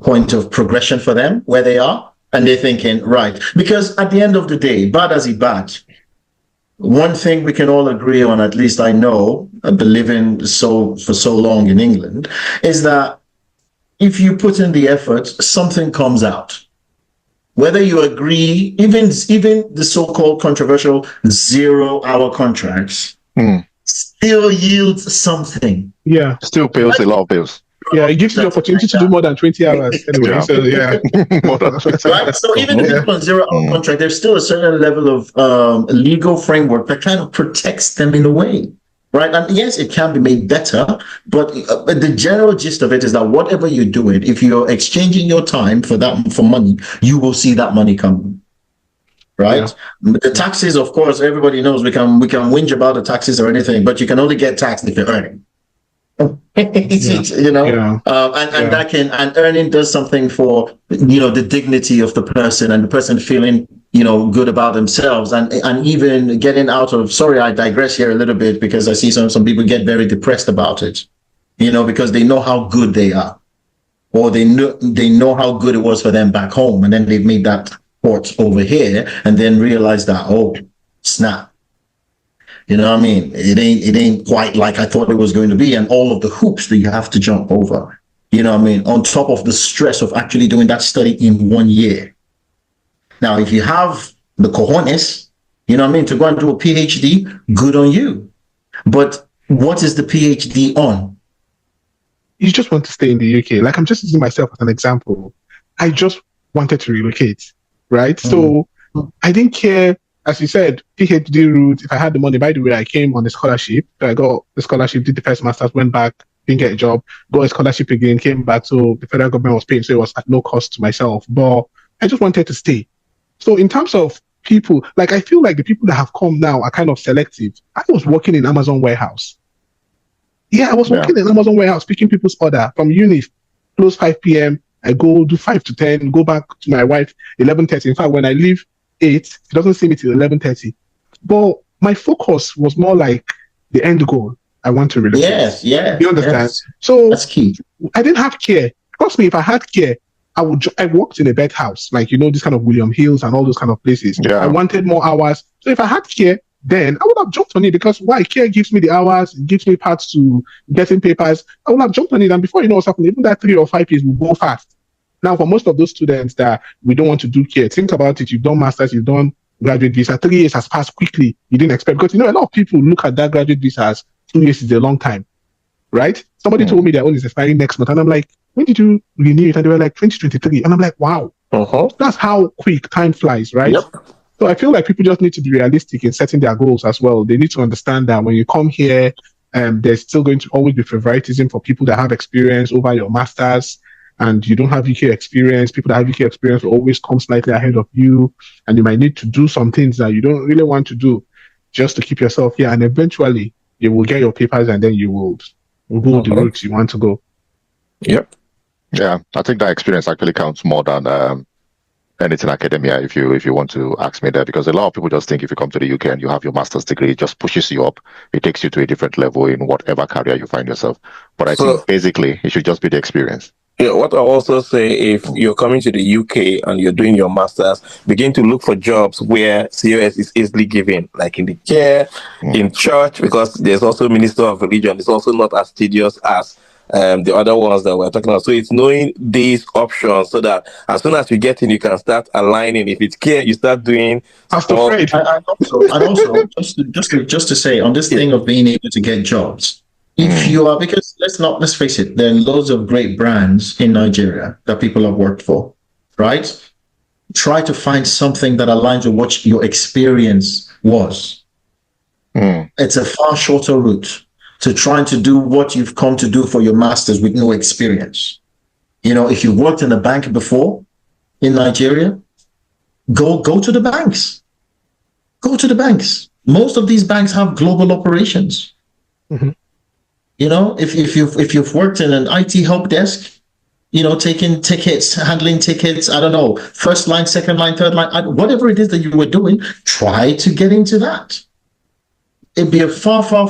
[SPEAKER 4] point of progression for them where they are, and they're thinking, right, because at the end of the day, bad as it bad, one thing we can all agree on, at least I know, I've been living for so long in England, is that if you put in the effort, something comes out. Whether you agree, even the so-called controversial 0-hour contracts still yields something.
[SPEAKER 3] Yeah.
[SPEAKER 2] Still pays a lot of bills.
[SPEAKER 3] Yeah, it gives you the opportunity to do more than 20 hours anyway.
[SPEAKER 2] Yeah.
[SPEAKER 3] So
[SPEAKER 2] More than 20
[SPEAKER 4] Right? So even if it's on 0-hour contract, there's still a certain level of legal framework that kind of protects them in a way. Right? And yes, it can be made better, but the general gist of it is that whatever you're doing, if you're exchanging your time for money, you will see that money come. Right? Yeah. The taxes, of course, everybody knows we can whinge about the taxes or anything, but you can only get taxed if you're earning. And that and earning does something for the dignity of the person and the person feeling good about themselves, and even getting out of, sorry, I digress here a little bit because I see some people get very depressed about it, because they know how good they are, or they know how good it was for them back home, and then they've made that port over here and then realize that, oh snap, you know what I mean? It ain't quite like I thought it was going to be, and all of the hoops that you have to jump over. You know what I mean? On top of the stress of actually doing that study in 1 year. Now, if you have the cojones, to go and do a PhD, good on you. But What is the PhD on?
[SPEAKER 3] You just want to stay in the UK. Like, I'm just using myself as an example. I just wanted to relocate, right? So I didn't care, as you said, PhD route. If I had the money, by the way, I came on a scholarship. So I got the scholarship, did the first master's, went back, didn't get a job, got a scholarship again, came back. So the federal government was paying, so it was at no cost to myself. But I just wanted to stay. So in terms of people, like, I feel like the people that have come now are kind of selective. I was working in Amazon warehouse. Yeah, I was working in Amazon warehouse, picking people's order from uni, close 5 p.m. I go do 5 to 10, go back to my wife 11:30. In fact, when I leave 8, she doesn't see me till 11:30. But my focus was more like the end goal. I want to relocate.
[SPEAKER 4] Yes, yeah.
[SPEAKER 3] You understand?
[SPEAKER 4] Yes.
[SPEAKER 3] So
[SPEAKER 4] that's key.
[SPEAKER 3] I didn't have care. Trust me, if I had care, I worked in a bed house, like, this kind of William Hills and all those kind of places.
[SPEAKER 2] Yeah.
[SPEAKER 3] I wanted more hours. So if I had care, then I would have jumped on it, because why? Care gives me the hours, it gives me parts to getting papers. I would have jumped on it, and before you know what's happening, even that 3 or 5 years will go fast. Now, for most of those students that we don't want to do care, think about it. You've done masters, you've done graduate visa. 3 years has passed quickly. You didn't expect, because a lot of people look at that graduate visa as 2 years is a long time, right? Somebody told me their own is expiring next month, and I'm like, when did you renew it? And they were like 2023, and I'm like, wow, that's how quick time flies, right?
[SPEAKER 5] Yep.
[SPEAKER 3] So I feel like people just need to be realistic in setting their goals as well. They need to understand that when you come here, there's still going to always be favoritism for people that have experience over your masters, and you don't have UK experience. People that have UK experience will always come slightly ahead of you, and you might need to do some things that you don't really want to do just to keep yourself here. And eventually, you will get your papers, and then you will go the route you want to go.
[SPEAKER 5] Yep.
[SPEAKER 2] Yeah, I think that experience actually counts more than anything academia, if you want to ask me there, because a lot of people just think if you come to the UK and you have your master's degree, it just pushes you up. It takes you to a different level in whatever career you find yourself. But I think basically it should just be the experience.
[SPEAKER 5] Yeah, what I also say, if you're coming to the UK and you're doing your masters, begin to look for jobs where COS is easily given, like in the care, in church, because there's also minister of religion. It's also not as tedious as the other ones that we're talking about. So it's knowing these options so that as soon as you get in, you can start aligning. If it's care, you start doing.
[SPEAKER 3] And
[SPEAKER 4] also, just to say on this thing of being able to get jobs. If you are, because let's face it, there are loads of great brands in Nigeria that people have worked for, right? Try to find something that aligns with what your experience was. It's a far shorter route to trying to do what you've come to do for your masters with no experience. If you've worked in a bank before in Nigeria, go to the banks. Go to the banks. Most of these banks have global operations. If you've worked in an IT help desk, taking tickets, handling tickets, I don't know, first line, second line, third line, whatever it is that you were doing, try to get into that. It'd be a far, for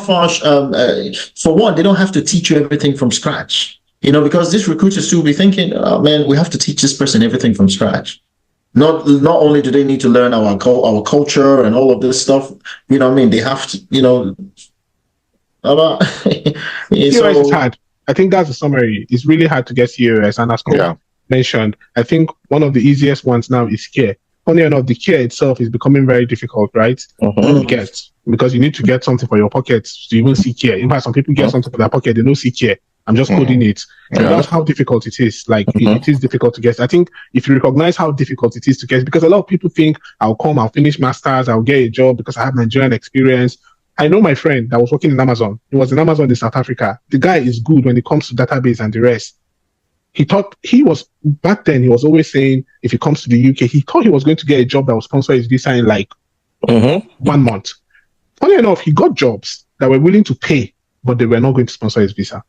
[SPEAKER 4] one, they don't have to teach you everything from scratch, because this recruiter still be thinking, oh man, we have to teach this person everything from scratch. Not only do they need to learn our culture and all of this stuff, they have to,
[SPEAKER 3] COS is hard. I think that's the summary. It's really hard to get COS, and as Cole mentioned, I think one of the easiest ones now is care. Funny enough, the care itself is becoming very difficult, right? To get, because you need to get something for your pocket to even see care. In fact, some people get something for their pocket, they don't see care. I'm just coding it. So that's how difficult it is. Like, it is difficult to get. I think if you recognize how difficult it is to get, because a lot of people think, I'll finish masters, I'll get a job because I have Nigerian experience. I know my friend that was working in Amazon. He was in Amazon in South Africa. The guy is good when it comes to database and the rest. Back then, he was always saying, if he comes to the UK, he thought he was going to get a job that was sponsor his visa in like 1 month. Funny enough, he got jobs that were willing to pay, but they were not going to sponsor his visa.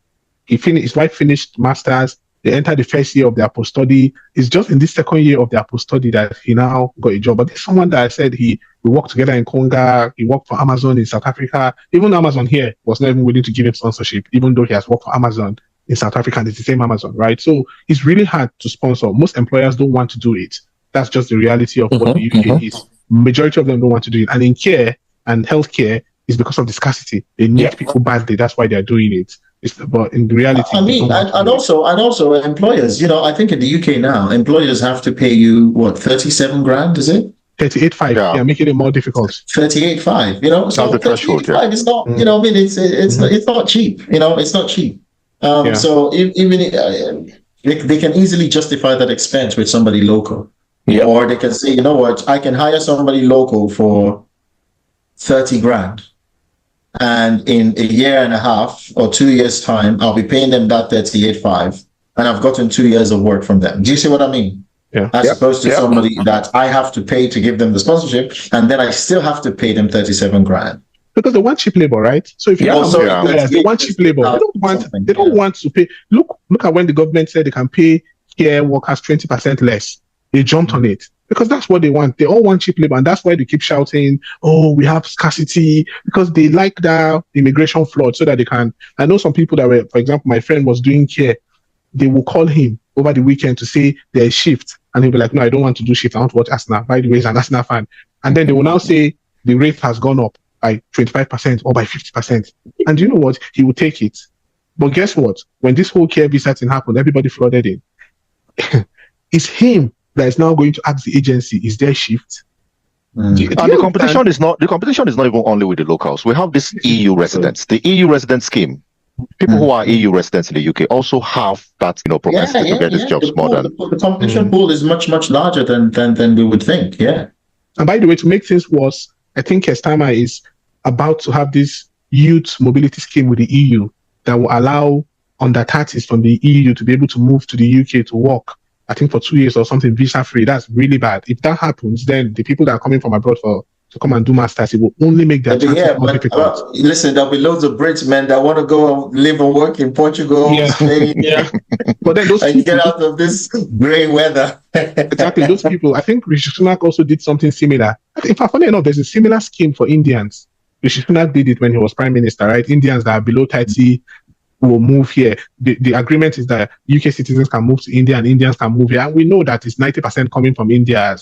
[SPEAKER 3] His wife finished masters. They entered the first year of their post-study. It's just in this second year of their post-study that he now got a job. But there's someone that I said we worked together in Conga. He worked for Amazon in South Africa. Even Amazon here was not even willing to give him sponsorship, even though he has worked for Amazon in South Africa, and it's the same Amazon, right? So it's really hard to sponsor. Most employers don't want to do it. That's just the reality of what the UK is. Majority of them don't want to do it. And in care and healthcare, it's because of the scarcity. They need people badly. That's why they're doing it. But in reality,
[SPEAKER 4] and also employers, I think in the UK now, employers have to pay you 37 grand, is it?
[SPEAKER 3] 38.5.
[SPEAKER 2] Yeah.
[SPEAKER 3] Yeah, making it more difficult.
[SPEAKER 4] 38.5, you know, so
[SPEAKER 2] That's the threshold,
[SPEAKER 4] 38.5 is not, you know, I mean, it's not cheap, you know, it's not cheap.
[SPEAKER 3] Yeah.
[SPEAKER 4] So even they can easily justify that expense with somebody local,
[SPEAKER 5] Yep.
[SPEAKER 4] or they can say, you know what, I can hire somebody local for 30 grand, and in a year and a half or 2 years time, I'll be paying them that 38.5, and I've gotten 2 years of work from them. Do you see what I mean?
[SPEAKER 3] Yeah.
[SPEAKER 4] As
[SPEAKER 5] Yep.
[SPEAKER 4] opposed to
[SPEAKER 5] Yep.
[SPEAKER 4] somebody that I have to pay to give them the sponsorship, and then I still have to pay them 37 grand.
[SPEAKER 3] Because they want cheap labor, right? So if you
[SPEAKER 5] Yeah,
[SPEAKER 3] look at
[SPEAKER 4] also,
[SPEAKER 3] most employers, they want cheap labor. They don't want to pay. Look at when the government said they can pay care workers 20% less. They jumped on it because that's what they want. They all want cheap labor, and that's why they keep shouting, "Oh, we have scarcity," because they like the immigration flood so that they can. I know some people that were, for example, my friend was doing care. They will call him over the weekend to say there's shift, and he'll be like, "No, I don't want to do shift. I want to watch Arsenal." By the way, he's an Arsenal fan, and then they will now say the rate has gone up by 25% or by 50%. And you know what? He will take it. But guess what? When this whole care visa thing happened, everybody flooded in. It's him that is now going to ask the agency, is there shift?
[SPEAKER 2] And the competition is not even only with the locals. We have this EU residents, the EU resident scheme. People who are EU residents in the UK also have that, propensity to get these jobs more than
[SPEAKER 4] the competition pool is much larger than we would think. Yeah.
[SPEAKER 3] And by the way, to make things worse, I think Kestama is about to have this youth mobility scheme with the EU that will allow under 30s from the EU to be able to move to the UK to work, I think for 2 years or something, visa free. That's really bad. If that happens, then the people that are coming from abroad to come and do masters, it will only make their chances more difficult.
[SPEAKER 4] Listen, there'll be loads of Brits, men, that want to go and live and work in Portugal, Spain.
[SPEAKER 3] Yeah. But then those
[SPEAKER 4] and get out of this grey weather.
[SPEAKER 3] Exactly, those people. I think Rishi Sunak also did something similar. In fact, funny enough, there's a similar scheme for Indians. Rishi Sunak did it when he was prime minister, right? Indians that are below 30 will move here. The agreement is that UK citizens can move to India and Indians can move here. And we know that it's 90% coming from India,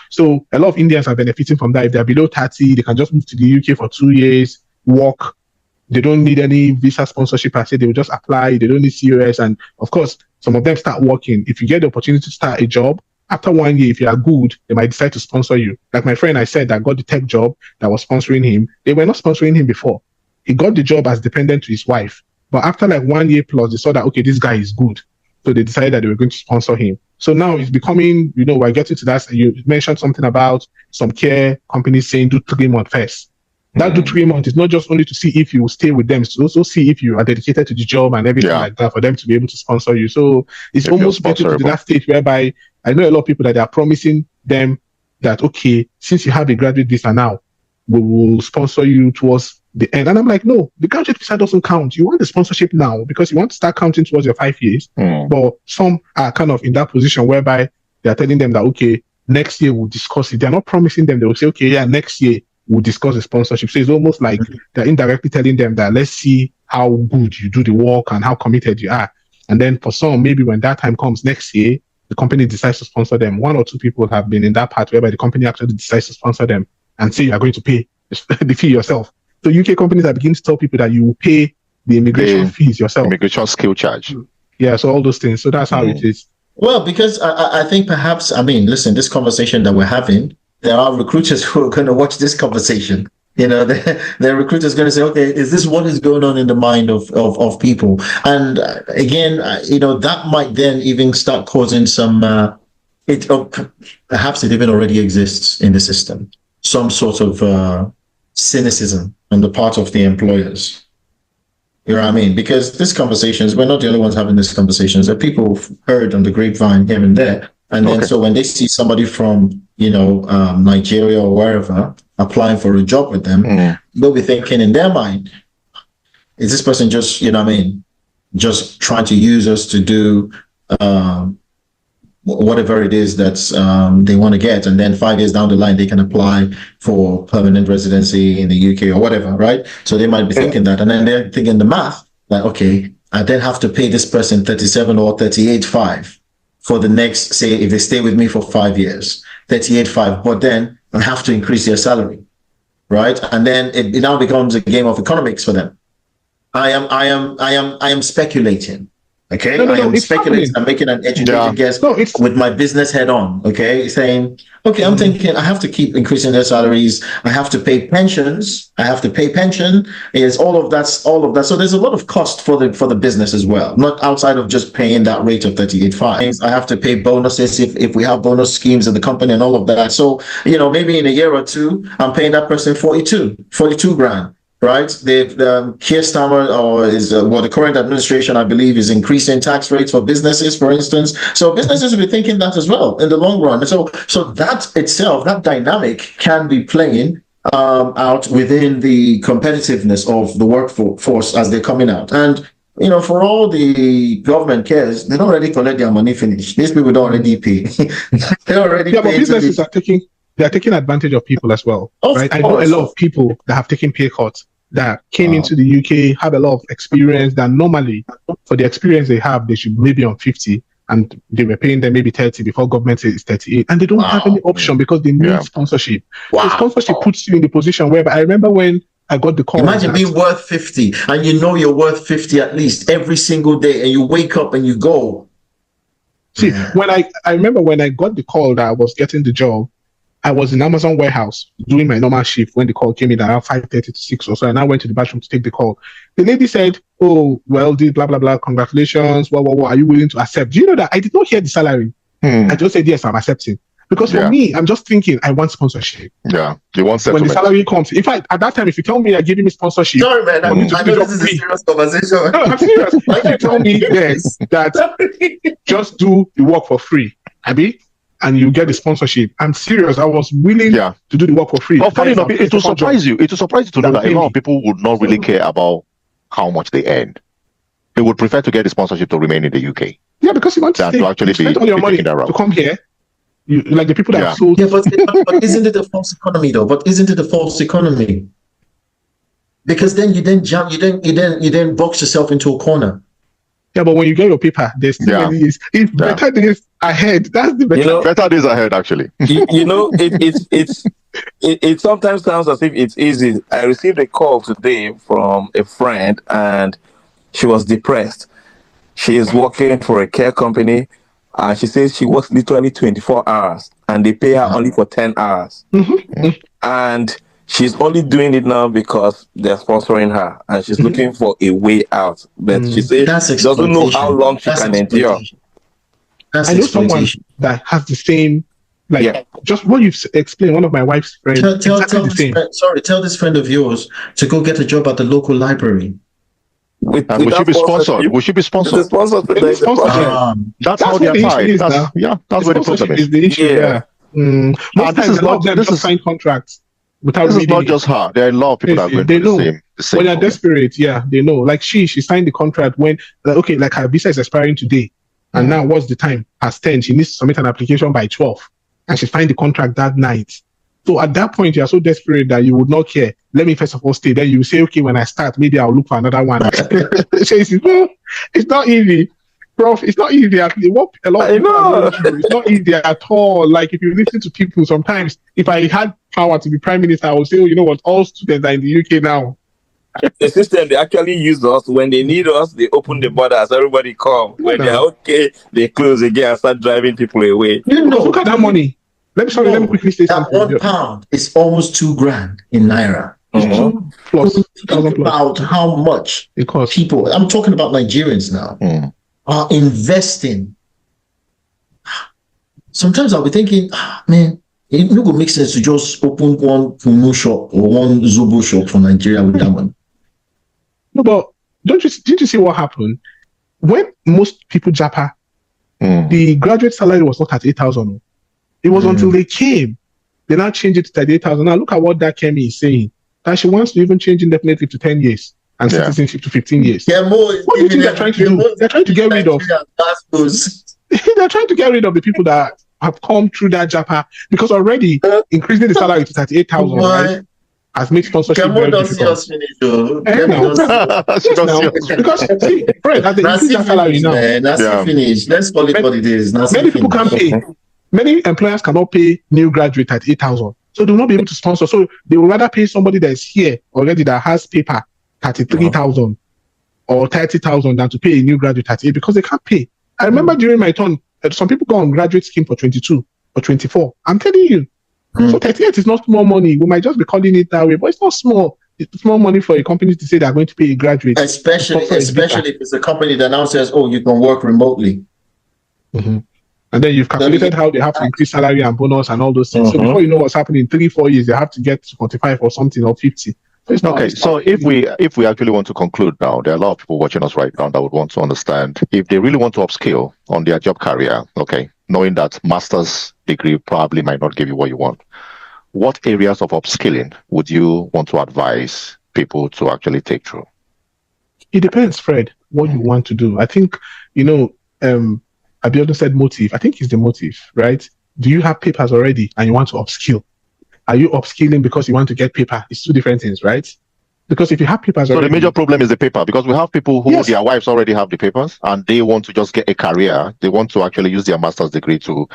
[SPEAKER 3] So a lot of Indians are benefiting from that. If they're below 30, they can just move to the UK for 2 years, work. They don't need any visa sponsorship per se. They will just apply. They don't need COS. And of course, some of them start working. If you get the opportunity to start a job, after 1 year, if you are good, they might decide to sponsor you. Like my friend I said that got the tech job that was sponsoring him. They were not sponsoring him before. He got the job as dependent to his wife. But after like 1 year plus, they saw that, okay, this guy is good. So they decided that they were going to sponsor him. So now it's becoming, we're getting to that. You mentioned something about some care companies saying do 3 months first. That do 3 months is not just only to see if you will stay with them, it's also see if you are dedicated to the job and everything like that for them to be able to sponsor you. So it's almost getting to that stage whereby I know a lot of people that they are promising them that, okay, since you have a graduate visa now, we will sponsor you towards the end. And I'm like, no, the graduate visa doesn't count. You want the sponsorship now because you want to start counting towards your 5 years. But some are kind of in that position whereby they're telling them that, okay, next year we'll discuss it. They're not promising them. They will say, okay, yeah, next year we'll discuss the sponsorship. So it's almost like they're indirectly telling them that let's see how good you do the work and how committed you are. And then for some, maybe when that time comes next year, the company decides to sponsor them. 1 or 2 people have been in that part whereby the company actually decides to sponsor them and say you are going to pay the fee yourself. So UK companies are beginning to tell people that you will pay the immigration fees yourself.
[SPEAKER 2] Immigration skill charge.
[SPEAKER 3] Yeah, so all those things. So that's how it is.
[SPEAKER 4] Well, because I think perhaps, listen, this conversation that we're having, there are recruiters who are going to watch this conversation. The recruiter's going to say, okay, is this what is going on in the mind of people? And again, that might then even start causing some, perhaps it even already exists in the system, some sort of cynicism on the part of the employers. You know what I mean? Because these conversations, we're not the only ones having these conversations. There are people who've heard on the grapevine here and there. And then so when they see somebody from, Nigeria or wherever applying for a job with them, they'll be thinking in their mind, is this person just, just trying to use us to do whatever it is that they want to get. And then 5 years down the line, they can apply for permanent residency in the UK or whatever, right? So they might be thinking that. And then they're thinking the math, like, okay, I then have to pay this person 37 or 38.5 for the next, say, if they stay with me for 5 years, 38.5, but then I have to increase their salary, right? And then it now becomes a game of economics for them. I am speculating, Okay,
[SPEAKER 3] No,
[SPEAKER 4] I am
[SPEAKER 3] it's
[SPEAKER 4] speculating.
[SPEAKER 3] happening.
[SPEAKER 4] I'm making an educated guess with my business head on. Okay, saying, okay, I'm thinking I have to keep increasing their salaries. I have to pay pensions. I have to pay pension. Is all of that. So there's a lot of cost for the business as well. Not outside of just paying that rate of 38.5. I have to pay bonuses if we have bonus schemes in the company and all of that. So maybe in a year or two, I'm paying that person 42 grand. Right, the Keir Starmer the current administration, I believe, is increasing tax rates for businesses, for instance. So businesses will be thinking that as well in the long run. So that itself, that dynamic, can be playing out within the competitiveness of the workforce as they're coming out. And for all the government cares, they don't already collect their money finished. These people don't already pay. They're already
[SPEAKER 3] but businesses are taking advantage of people as well, right? I know a lot of people that have taken pay cuts that came into the UK, have a lot of experience that normally, for the experience they have, they should maybe on 50, and they were paying them maybe 30 before government says it's 38, and they don't have any option because they need sponsorship. So sponsorship puts you in the position where, I remember when I got the call.
[SPEAKER 4] Imagine being worth 50, and you're worth 50 at least every single day, and you wake up and you go.
[SPEAKER 3] See, when I remember when I got the call that I was getting the job, I was in Amazon warehouse doing my normal shift when the call came in around 5:30 to 6 or so, and I went to the bathroom to take the call. The lady said, "Oh, well, this blah blah blah, congratulations. What? Are you willing to accept?" Do you know that I did not hear the salary? I just said yes, I'm accepting. Because for me, I'm just thinking I want sponsorship.
[SPEAKER 2] Yeah, you want
[SPEAKER 3] settlement. When the salary comes. In fact, at that time, if you tell me you're giving me sponsorship,
[SPEAKER 4] sorry, man, I know this is a serious conversation.
[SPEAKER 3] No, I'm serious. Why you tell me yes that just do the work for free, Abby? And you get the sponsorship. I'm serious. I was willing to do the work for free.
[SPEAKER 2] But funny enough, it will surprise you. It will surprise you to know that a lot of people would not really care about how much they earn. They would prefer to get the sponsorship to remain in the UK.
[SPEAKER 3] Yeah, because you want to spend all your money to come here. Like the people that have sold.
[SPEAKER 4] Yeah, but isn't it a false economy though? But isn't it a false economy? Because then you then box yourself into a corner.
[SPEAKER 3] Yeah, but when you get your paper, there's still many years. It's better days ahead. That's the better.
[SPEAKER 2] Better days ahead, actually.
[SPEAKER 5] It sometimes sounds as if it's easy. I received a call today from a friend, and she was depressed. She is working for a care company, and she says she works literally 24 hours, and they pay her only for 10 hours. And she's only doing it now because they're sponsoring her, and she's looking for a way out. But she says she doesn't know how long she can endure.
[SPEAKER 3] I know someone that has the same, just what you've explained. One of my wife's friends.
[SPEAKER 4] Tell this friend of yours to go get a job at the local library.
[SPEAKER 2] We should be sponsored. We should be sponsored. That's how they apply. That's where the problem is.
[SPEAKER 3] The issue. Most times, a lot of them just sign contracts.
[SPEAKER 2] This is not just her. There are a lot of people that are going through the same
[SPEAKER 3] when they're desperate, they know. Like she signed the contract when, like her visa is expiring today, and now what's the time? Past 10. She needs to submit an application by 12, and she signed the contract that night. So at that point, you are so desperate that you would not care. Let me first of all stay. Then you say, okay, when I start, maybe I'll look for another one. It's not easy. Prof, it's not easy. What a lot of people it's not easy at all. Like if you listen to people, sometimes if I had power to be prime minister, I would say, all students are in the UK now.
[SPEAKER 5] The system, they actually use us. When they need us, they open the borders, everybody come. When they're okay, they close again and start driving people away.
[SPEAKER 3] Look at that money. Let me quickly say something.
[SPEAKER 4] £1 is almost 2 grand in Naira. Think about how much people, I'm talking about Nigerians now, are investing. Sometimes I'll be thinking, man, it would make sense to just open one Kunu shop or one Zobo shop for Nigeria with that money.
[SPEAKER 3] No, but didn't you see what happened? When most people japa, the graduate salary was not at 8,000. It was until they came. They now changed it to 38,000. Now look at what that Kemi is saying. That she wants to even change indefinitely to 10 years and citizenship to 15 years. What do you think they're trying to do? They're trying to get rid of. They're trying to get rid of the people that have come through that JAPA, because already increasing the salary to 38,000 right, has made sponsorship very difficult. Because see, Fred, as they increase that salary now,
[SPEAKER 4] finish. Let's call it what it is.
[SPEAKER 3] Many people can't pay. Many employers cannot pay new graduate at 8,000. So they will not be able to sponsor. So they will rather pay somebody that is here already that has paper 33,000. or 30,000 than to pay a new graduate 38 because they can't pay. I remember during my turn, some people go on graduate scheme for 22 or 24. I'm telling you. So 38 is not small money. We might just be calling it that way, but it's not small. It's small money for a company to say they're going to pay a graduate.
[SPEAKER 4] Especially if it's a company that now says, oh, you can work remotely.
[SPEAKER 3] Mm-hmm. And then you've calculated how they have to increase salary and bonus and all those things. So before you know what's happening, in 3-4 years, they have to get to 45 or something or 50. So it's not,
[SPEAKER 2] okay, so if we actually want to conclude now, there are a lot of people watching us right now that would want to understand if they really want to upskill on their job career, okay, knowing that master's degree probably might not give you what you want. What areas of upskilling would you want to advise people to actually take through?
[SPEAKER 3] It depends, Fred, what you want to do. I think, Abiodun said motive. I think it's the motive, right? Do you have papers already and you want to upskill? Are you upskilling because you want to get paper? It's two different things, right? Because if you have papers already...
[SPEAKER 2] So the major problem is the paper, because we have people who their wives already have the papers and they want to just get a career. They want to actually use their master's degree to,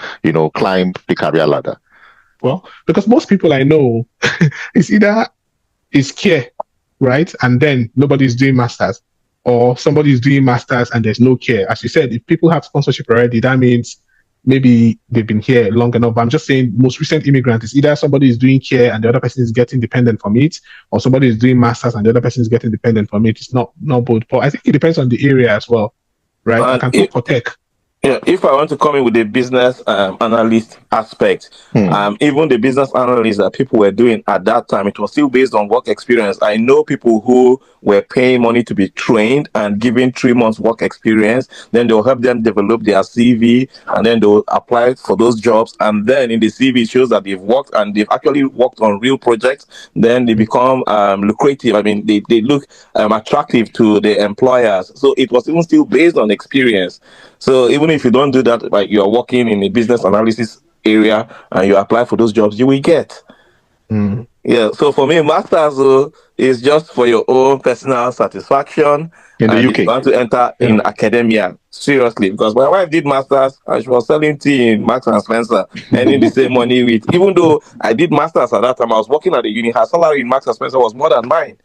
[SPEAKER 2] climb the career ladder.
[SPEAKER 3] Well, because most people I know, it's either care, right? And then nobody's doing masters, or somebody's doing masters and there's no care. As you said, if people have sponsorship already, that means maybe they've been here long enough. But I'm just saying most recent immigrant is either somebody is doing care and the other person is getting dependent from it, or somebody is doing masters and the other person is getting dependent from it. It's not both. But I think it depends on the area as well, right? I can talk for tech.
[SPEAKER 5] Yeah, if I want to come in with the business analyst aspect, even the business analyst that people were doing at that time, it was still based on work experience. I know people who were paying money to be trained and given 3 months work experience. Then they'll help them develop their CV and then they'll apply for those jobs. And then in the CV, it shows that they've worked and they've actually worked on real projects. Then they become lucrative. I mean, they look attractive to the employers. So it was even still based on experience. So even if you don't do that, like you're working in a business analysis area and you apply for those jobs, you will get. Yeah. So for me, masters is just for your own personal satisfaction.
[SPEAKER 2] In the UK,
[SPEAKER 5] you want to enter in academia seriously, because my wife did masters and she was selling tea in Marks and Spencer, earning the same money with. Even though I did masters at that time, I was working at the uni. Her salary in Marks and Spencer was more than mine.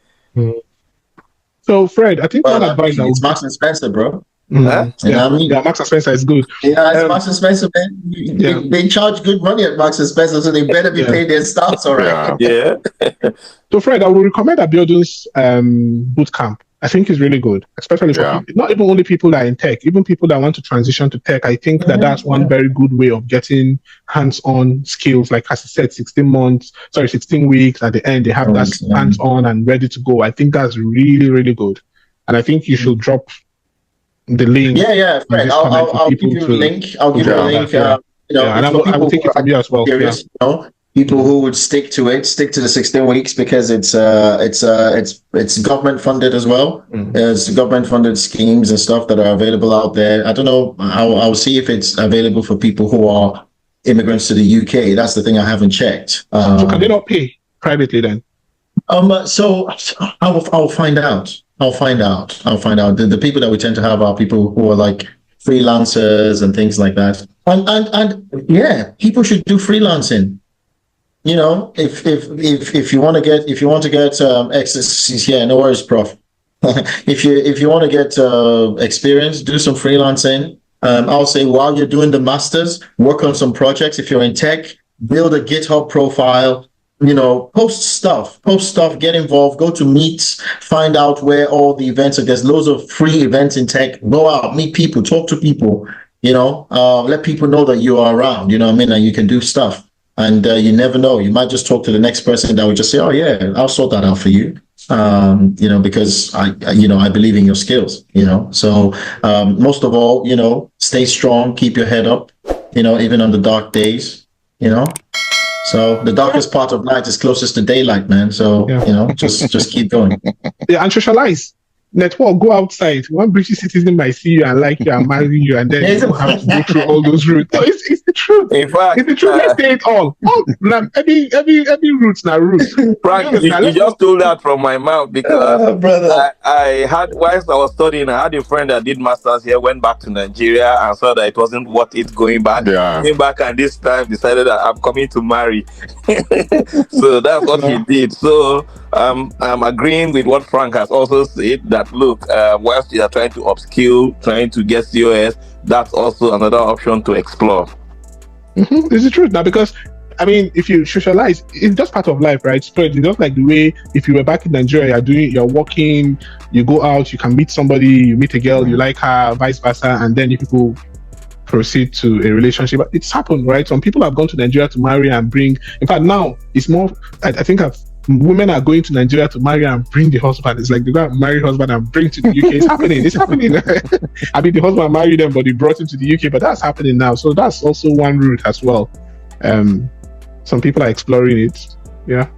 [SPEAKER 3] So Fred, I think one advice
[SPEAKER 4] it's Marks and Spencer, bro.
[SPEAKER 3] Yeah, Marks and Spencer is good.
[SPEAKER 4] Yeah, it's Marks and Spencer, man. They charge good money at Marks and Spencer, so they better be paying their staffs, all right.
[SPEAKER 5] Yeah.
[SPEAKER 3] So, Fred, I would recommend Abiodun's boot camp. I think it's really good, especially for people, not even only people that are in tech, even people that want to transition to tech. I think that's one very good way of getting hands-on skills. Like as I said, 16 weeks. At the end, they have that hands-on and ready to go. I think that's really, really good. And I think you should drop the link.
[SPEAKER 4] Yeah, Fred. I'll give you a link. I'll give you a link.
[SPEAKER 3] And I will take it from you as well.
[SPEAKER 4] Serious, people who would stick to the 16 weeks because it's government funded as well. There's government funded schemes and stuff that are available out there. I don't know. I'll see if it's available for people who are immigrants to the UK. That's the thing I haven't checked.
[SPEAKER 3] So can they not pay privately then?
[SPEAKER 4] So I'll find out. I'll find out. The people that we tend to have are people who are like freelancers and things like that. And yeah, people should do freelancing. If you want to get access, no worries, Prof. if you want to get experience, do some freelancing. I'll say while you're doing the masters, work on some projects. If you're in tech, build a GitHub profile. Post stuff, get involved, go to meets, find out where all the events are. There's loads of free events in tech. Go out, meet people, talk to people, let people know that you are around, and you can do stuff. And you never know, you might just talk to the next person that would just say, oh yeah, I'll sort that out for you. Because I believe in your skills, So most of all, stay strong, keep your head up, even on the dark days, So the darkest part of night is closest to daylight, man. So, just keep going.
[SPEAKER 3] Yeah, and socialize. Network, go outside. One British citizen might see you and like you and marry you, and then you don't have to go through all those routes. No, it's the truth.
[SPEAKER 5] In fact,
[SPEAKER 3] it's the truth. Let's say it all. Every route now route.
[SPEAKER 5] Frank, you just told that from my mouth because
[SPEAKER 4] brother.
[SPEAKER 5] I had, whilst I was studying, I had a friend that did masters here, went back to Nigeria and saw that it wasn't worth it going back. Yeah. Came back and this time decided that I'm coming to marry. So that's what he did. So I'm agreeing with what Frank has also said, that look, whilst you are trying to upskill, trying to get COS, that's also another option to explore.
[SPEAKER 3] This is true now, because I mean, if you socialize, it's just part of life, right? So it's just like the way if you were back in Nigeria, you're working, you go out, you can meet somebody, you meet a girl, you like her, vice versa, and then you people proceed to a relationship. It's happened, right? Some people have gone to Nigeria to marry and bring. In fact, now it's more. I think women are going to Nigeria to marry and bring the husband. It's like they go and marry husband and bring to the UK. It's happening. It's happening. I mean, the husband married them, but he brought him to the UK. But that's happening now. So that's also one route as well. Some people are exploring it. Yeah.